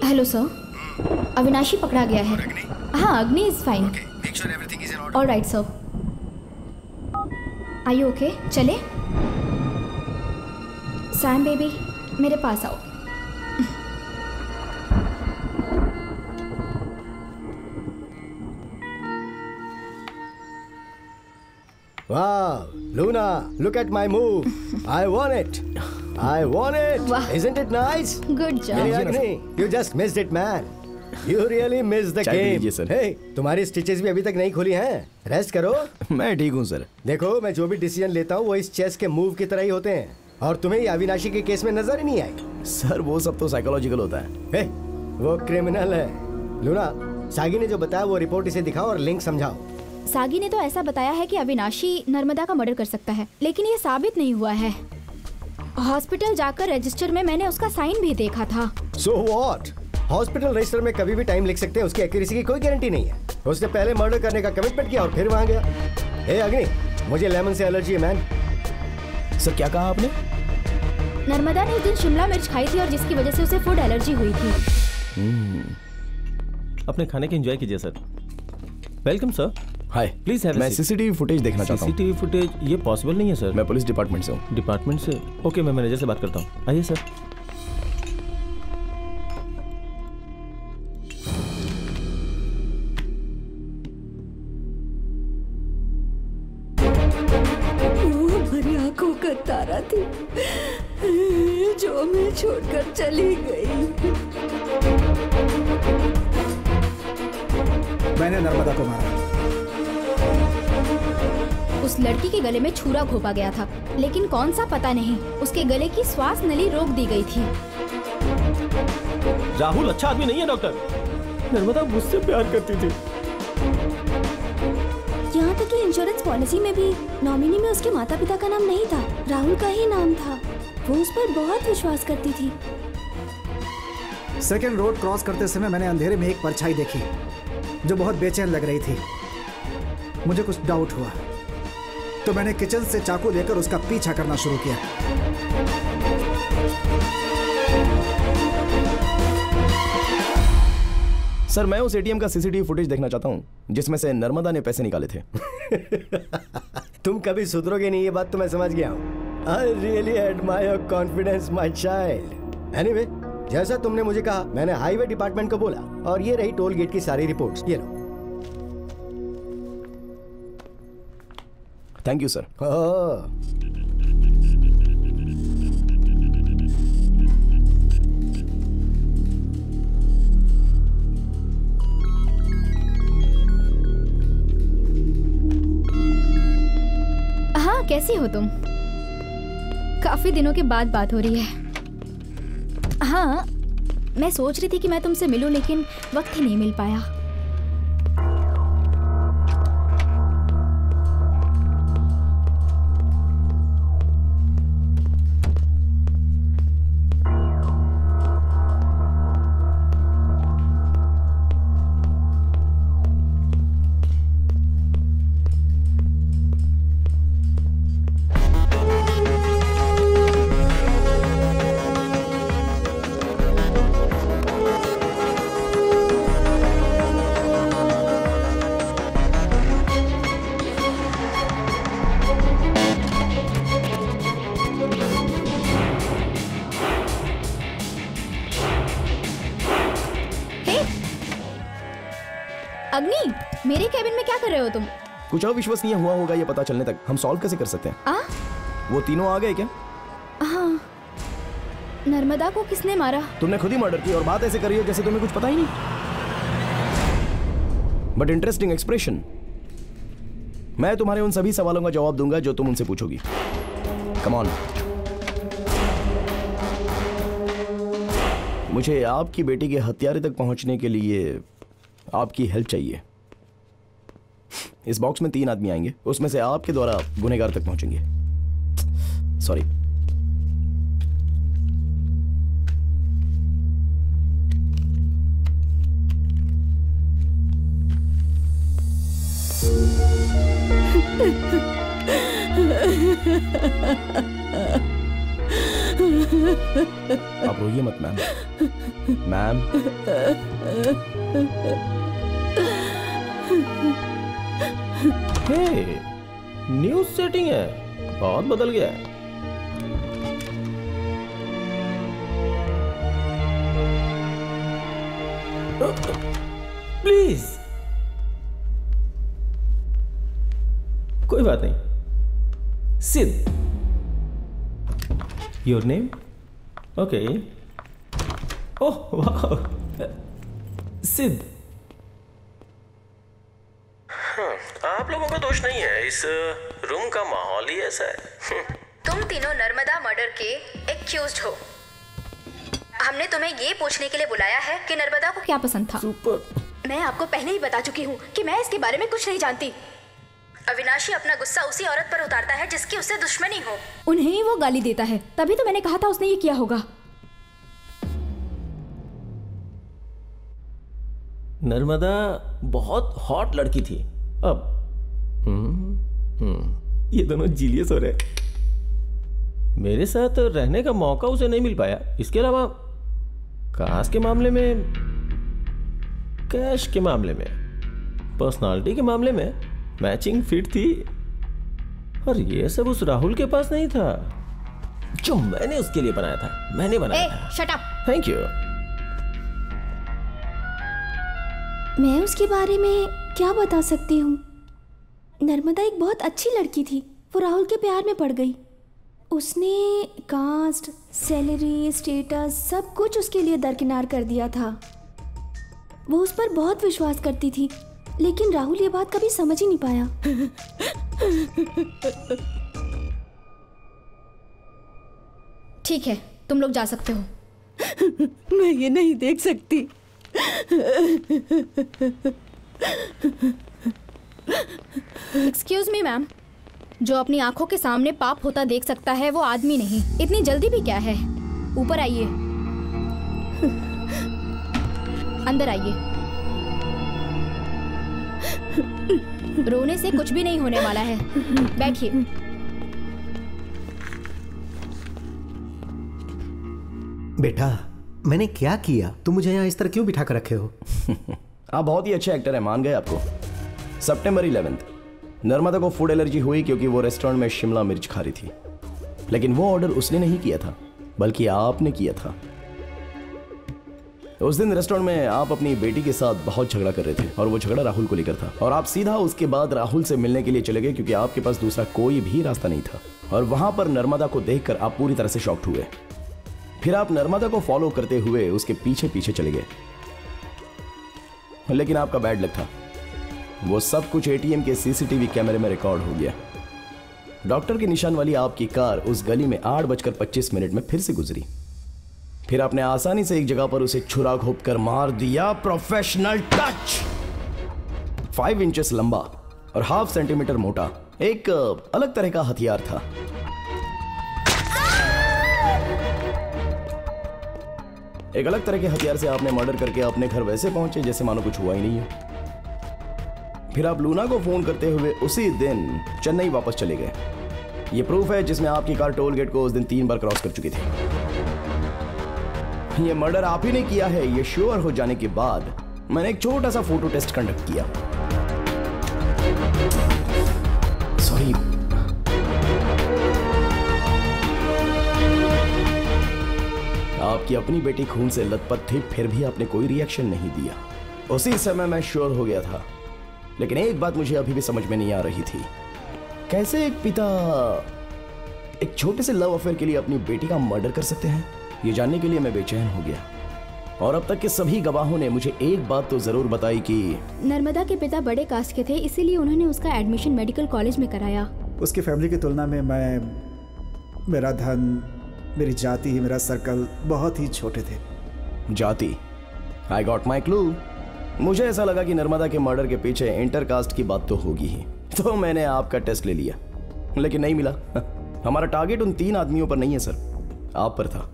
हेलो सर, अविनाशी पकड़ा गया है। हाँ, Agni is fine. Alright sir. Are you okay? चले सैम बेबी, मेरे पास आओ। Wow, Luna, look at my move. I won it. I won it. Wow. Isn't it nice? Good job. Hey, Agni, you just missed it, man. You really missed the चाय पी game. लीजिए, सर। Hey, तुम्हारी स्टिचेस भी अभी तक नहीं खुली हैं। रेस्ट करो। मैं ठीक हूँ सर। देखो, मैं जो भी डिसीजन लेता हूँ वो इस चेस के मूव की तरह ही होते हैं, और तुम्हें ये अविनाशी के केस में नजर ही नहीं आई। सर वो सब तो साइकोलॉजिकल होता है। हे, वो क्रिमिनल है। लूना, सागी ने जो बताया वो रिपोर्ट इसे दिखाओ और लिंक समझाओ। सागी ने तो ऐसा बताया है कि अविनाशी नर्मदा का मर्डर कर सकता है, लेकिन ये साबित नहीं हुआ है। हॉस्पिटल जाकर रजिस्टर में मैंने उसका साइन भी देखा था। So what? हॉस्पिटल रजिस्टर में कभी भी टाइम लिख सकते हैं, उसकी एक्यूरेसी की कोई गारंटी नहीं है। उसने पहले मर्डर करने का कमिटमेंट किया और फिर वहां गया। हे अग्नि, मुझे लेमन से एलर्जी है मैन। सर क्या कहा आपने? नर्मदा ने उस दिन शिमला मिर्च खाई थी और जिसकी वजह से उसे फूड एलर्जी हुई थी। अपने खाने के एंजॉय कीजिए sir. Welcome sir. Hi, please have मैं सीसीटीवी फुटेज देखना चाहता हूँ। सीसीटीवी फुटेज ये पॉसिबल नहीं है सर। मैं पुलिस डिपार्टमेंट से हूँ। डिपार्टमेंट से? ओके, मैं मैनेजर से बात करता हूँ। आइए सर। वो हमारी आंखों का तारा थी जो हमें छोड़कर चली गई। मैंने नर्मदा को मारा। उस लड़की के गले में छुरा घोंपा गया था, लेकिन कौन सा पता नहीं। उसके गले की श्वास नली रोक दी गई थी। राहुल अच्छा आदमी नहीं है डॉक्टर। नर्मदा मुझसे प्यार करती थी। यहाँ तक कि इंश्योरेंस पॉलिसी में भी नॉमिनी में उसके माता पिता का नाम नहीं था, राहुल का ही नाम था। वो उस पर बहुत विश्वास करती थी। सेकेंड रोड क्रॉस करते समय मैंने अंधेरे में एक परछाई देखी जो बहुत बेचैन लग रही थी। मुझे कुछ डाउट हुआ तो मैंने किचन से चाकू लेकर उसका पीछा करना शुरू किया। सर मैं उस एटीएम का सीसीटीवी फुटेज देखना चाहता हूँ जिसमें से नर्मदा ने पैसे निकाले थे। तुम कभी सुधरोगे नहीं, ये बात तो मैं समझ गया हूँ। I really admire your confidence, my child. Anyway, जैसा तुमने मुझे कहा मैंने हाईवे डिपार्टमेंट को बोला और ये रही टोल गेट की सारी रिपोर्ट्स। ये लो। Thank you sir. हाँ, कैसी हो तुम? काफी दिनों के बाद बात हो रही है। हाँ, मैं सोच रही थी कि मैं तुमसे मिलूं लेकिन वक्त ही नहीं मिल पाया। अग्नि, मेरे कैबिन में क्या कर रहे हो तुम? कुछ अविश्वसनीय हुआ होगा ये पता चलने तक हम सॉल्व कैसे कर सकते हैं? वो तीनों आ गए क्या? हाँ। नर्मदा को किसने मारा? तुमने खुद ही मर्डर की और बात ऐसे करी हो जैसे तुम्हें कुछ पता ही नहीं। But interesting expression. मैं तुम्हारे उन सभी सवालों का जवाब दूंगा जो तुम उनसे पूछोगी। Come on. मुझे आपकी बेटी के हत्यारे तक पहुंचने के लिए आपकी हेल्प चाहिए। इस बॉक्स में 3 आदमी आएंगे, उसमें से आपके द्वारा गुनहगार तक पहुंचेंगे। सॉरी। आप रोइए मत मैम। मैम न्यूज सेटिंग है, बहुत बदल गया है। प्लीज कोई बात नहीं। सिद्ध, योर नेम? ओके। ओह वाह, सिद्ध। आप लोगों का दोष नहीं है, इस रूम का माहौल ही ऐसा है। तुम तीनों नर्मदा मर्डर के एक्यूज्ड हो। हमने तुम्हें ये पूछने के लिए बुलाया है कि नर्मदा को क्या पसंद था। मैं आपको पहले ही बता चुकी हूँ कि मैं इसके बारे में कुछ नहीं जानती। अविनाशी अपना गुस्सा उसी औरत पर उतारता है जिसकी उससे दुश्मनी हो। उन्हें ही वो गाली देता है, तभी तो मैंने कहा था उसने ये किया होगा। नर्मदा बहुत हॉट लड़की थी। अब ये दोनों जीलियस हो रहे। मेरे साथ रहने का मौका उसे नहीं मिल पाया। इसके अलावा कास्ट के मामले में, कैश के मामले में, पर्सनालिटी के मामले में मैचिंग फिट थी। और ये सब उस राहुल के पास नहीं था जो मैंने उसके लिए बनाया था। मैंने बनाया था। Shut up. Thank you. मैं उसके बारे में क्या बता सकती हूँ? नर्मदा एक बहुत अच्छी लड़की थी। वो राहुल के प्यार में पड़ गई। उसने कास्ट, सैलरी, स्टेटस सब कुछ उसके लिए दरकिनार कर दिया था। वो उस पर बहुत विश्वास करती थी, लेकिन राहुल ये बात कभी समझ ही नहीं पाया। ठीक है, तुम लोग जा सकते हो। मैं ये नहीं देख सकती। एक्सक्यूज मी मैम, जो अपनी आंखों के सामने पाप होता देख सकता है वो आदमी नहीं। इतनी जल्दी भी क्या है? ऊपर आइए, अंदर आइए। रोने से कुछ भी नहीं होने वाला है, बैठिए। बेटा, मैंने क्या किया? तुम मुझे यहाँ इस तरह क्यों बिठा कर रखे हो? आप बहुत ही अच्छे एक्टर हैं, मान गए आपको। सितंबर 11 नर्मदा को फूड एलर्जी हुई क्योंकि वो रेस्टोरेंट में शिमला मिर्च खा रही थी। लेकिन वो ऑर्डर उसने नहीं किया था, बल्कि आपने किया था। उस दिन रेस्टोरेंट में आप अपनी बेटी के साथ बहुत झगड़ा कर रहे थे और वो झगड़ा राहुल को लेकर था। और आप सीधा उसके बाद राहुल से मिलने के लिए चले गए क्योंकि आपके पास दूसरा कोई भी रास्ता नहीं था। और वहां पर नर्मदा को देखकर आप पूरी तरह से शॉक्ड हुए। फिर आप नर्मदा को फॉलो करते हुए उसके पीछे पीछे चले गए। लेकिन आपका बैड लक था, वो सब कुछ एटीएम के सीसीटीवी कैमरे में रिकॉर्ड हो गया। डॉक्टर के निशान वाली आपकी कार उस गली में 8:25 में फिर से गुजरी। फिर आपने आसानी से एक जगह पर उसे छुरा घोंपकर मार दिया। Professional touch. 5 इंचेस लंबा और 1/2 सेंटीमीटर मोटा, एक अलग तरह का हथियार था। एक अलग तरह के हथियार से आपने मर्डर करके अपने घर वैसे पहुंचे जैसे मानो कुछ हुआ ही नहीं है। फिर आप लूना को फोन करते हुए उसी दिन चेन्नई वापस चले गए। यह प्रूफ है जिसमें आपकी कार टोल गेट को उस दिन 3 बार क्रॉस कर चुकी थी। यह मर्डर आप ही ने किया है, यह श्योर हो जाने के बाद मैंने एक छोटा सा फोटो टेस्ट कंडक्ट किया। सॉरी, आपकी अपनी बेटी खून से लथपथ थी, फिर भी आपने कोई रिएक्शन नहीं दिया। उसी समय मैं श्योर हो गया था। लेकिन एक बात मुझे अभी भी समझ में नहीं आ रही थी, कैसे एक पिता एक छोटे से लव अफेयर के लिए अपनी बेटी का मर्डर कर सकते हैं। ये जानने के लिए मैं बेचैन हो गया। और अब तक के सभी गवाहों ने मुझे एक बात तो जरूर बताई कि नर्मदा के पिता बड़े कास्ट के थे, इसीलिए उन्होंने उसका एडमिशन मेडिकल कॉलेज में कराया। उसकी फैमिली की तुलना में मेरा धन, मेरी जाति, मेरा सर्कल बहुत ही छोटे थे। जाति? I got my clue. मुझे ऐसा लगा कि नर्मदा के मर्डर के पीछे इंटरकास्ट की बात तो होगी ही, तो मैंने आपका टेस्ट ले लिया। लेकिन नहीं मिला। हमारा टारगेट उन 3 आदमियों पर नहीं है सर, आप पर था।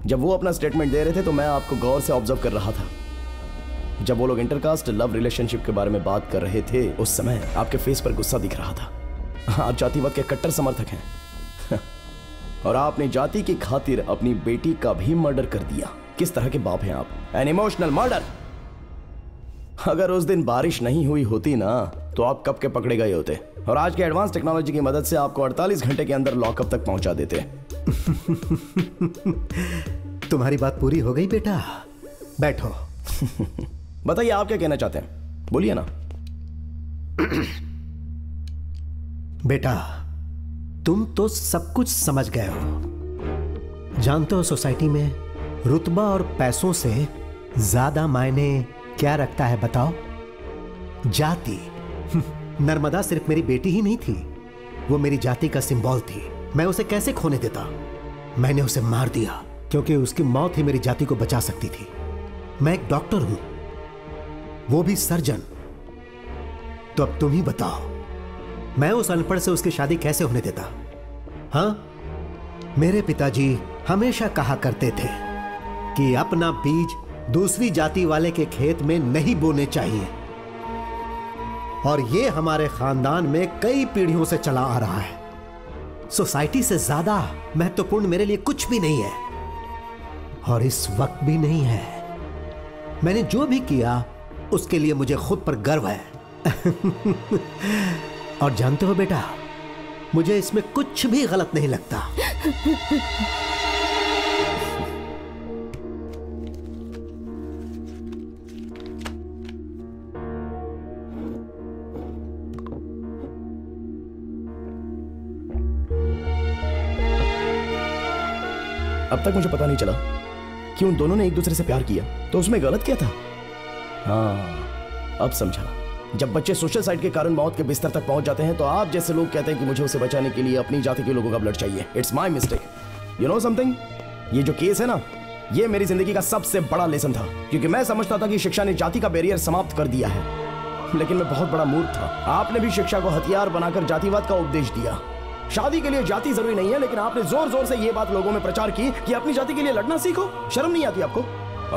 जब वो अपना स्टेटमेंट दे रहे थे तो मैं आपको गौर से ऑब्जर्व कर रहा था। जब वो लोग इंटरकास्ट लव रिलेशनशिप के बारे में बात कर रहे थे उस समय आपके फेस पर गुस्सा दिख रहा था। आप जातिवाद के कट्टर समर्थक हैं और आपने जाति की खातिर अपनी बेटी का भी मर्डर कर दिया। किस तरह के बाप हैं आप? An emotional murder. अगर उस दिन बारिश नहीं हुई होती ना तो आप कब के पकड़े गए होते और आज के एडवांस टेक्नोलॉजी की मदद से आपको 48 घंटे के अंदर लॉकअप तक पहुंचा देते। तुम्हारी बात पूरी हो गई बेटा, बैठो। बताइए आप क्या कहना चाहते हैं, बोलिए ना। बेटा, तुम तो सब कुछ समझ गए हो। जानते हो सोसाइटी में रुतबा और पैसों से ज्यादा मायने क्या रखता है बताओ? जाति। नर्मदा सिर्फ मेरी बेटी ही नहीं थी, वो मेरी जाति का सिंबल थी। मैं उसे कैसे खोने देता? मैंने उसे मार दिया क्योंकि उसकी मौत ही मेरी जाति को बचा सकती थी। मैं एक डॉक्टर हूं, वो भी सर्जन। तो अब तुम ही बताओ, मैं उस अनपढ़ से उसकी शादी कैसे होने देता? हाँ, मेरे पिताजी हमेशा कहा करते थे कि अपना बीज दूसरी जाति वाले के खेत में नहीं बोने चाहिए। और ये हमारे खानदान में कई पीढ़ियों से चला आ रहा है। सोसाइटी से ज्यादा महत्वपूर्ण मेरे लिए कुछ भी नहीं है और इस वक्त भी नहीं है। मैंने जो भी किया उसके लिए मुझे खुद पर गर्व है। और जानते हो बेटा, मुझे इसमें कुछ भी गलत नहीं लगता। अब तक मुझे पता नहीं चला कि उन दोनों ने एक दूसरे से प्यार किया, तो उसमें गलत क्या था? हाँ, अब समझा। जब बच्चे सोशल साइट के कारण मौत के बिस्तर तक पहुंच जाते हैं तो आप जैसे लोग कहते हैं कि मुझे उसे बचाने के लिए अपनी जाति के लोगों का ब्लड चाहिए। It's my mistake. You know something, ये जो केस है ना, ये मेरी जिंदगी का सबसे बड़ा लेसन था, क्योंकि मैं समझता था कि शिक्षा ने जाति का बैरियर समाप्त कर दिया है, लेकिन मैं बहुत बड़ा मूर्ख था। आपने भी शिक्षा को हथियार बनाकर जातिवाद का उपदेश दिया। शादी के लिए जाति जरूरी नहीं है, लेकिन आपने जोर जोर से ये बात लोगों में प्रचार की कि अपनी जाति के लिए लड़ना सीखो। शर्म नहीं आती आपको?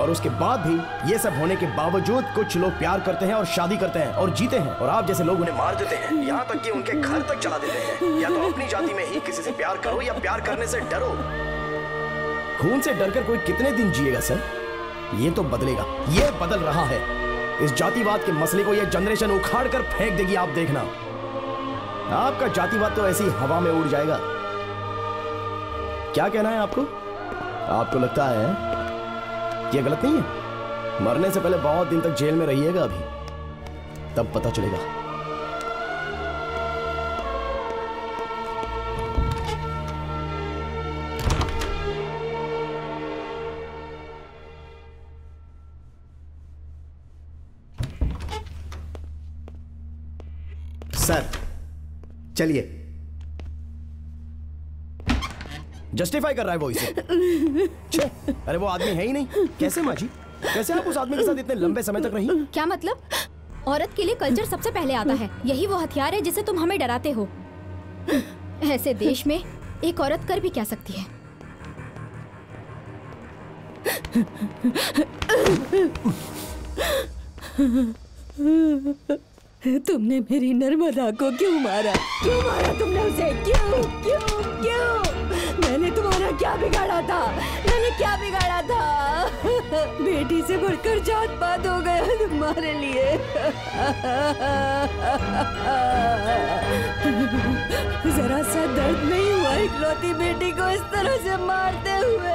और उसके बाद भी ये सब होने के बावजूद कुछ लोग प्यार करते हैं और शादी करते हैं और जीते हैं, और आप जैसे लोग उन्हें मार देते हैं, यहाँ तक कि उनके घर तक चला देते हैं। या तो अपनी जाति में ही किसी से प्यार करो या प्यार करने से डरो। खून से डरकर कोई कितने दिन जिएगा सर? ये तो बदलेगा, ये बदल रहा है। इस जातिवाद के मसले को ये जनरेशन उखाड़ कर फेंक देगी, आप देखना। आपका जातिवाद तो ऐसी हवा में उड़ जाएगा। क्या कहना है आपको? आपको लगता है ये गलत नहीं है? मरने से पहले बहुत दिन तक जेल में रहिएगा अभी, तब पता चलेगा। सर चलिए। जस्टिफाई कर रहा है वो इसे। अरे वो आदमी है ही नहीं। कैसे माँ जी? कैसे आप उस आदमी के साथ इतने लंबे समय तक रही? क्या मतलब? औरत के लिए कल्चर सबसे पहले आता है। यही वो हथियार है जिसे तुम हमें डराते हो। ऐसे देश में एक औरत कर भी क्या सकती है? तुमने मेरी नर्मदा को क्यों मारा? क्यों मारा तुमने उसे? क्यों क्यों क्यों? मैंने तुम्हारा क्या बिगाड़ा था? मैंने क्या बिगाड़ा था? बेटी से बढ़कर जात पात हो गया तुम्हारे लिए। जरा सा दर्द नहीं हुआ इकलौती बेटी को इस तरह से मारते हुए?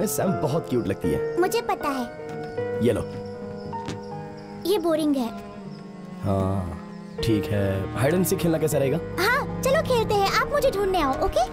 सैम बहुत क्यूट लगती है। मुझे पता है। ये लो। ये बोरिंग है। हाँ ठीक है, हाइड एंड सीक खेलना कैसा रहेगा? हाँ चलो खेलते हैं, आप मुझे ढूंढने आओ, ओके?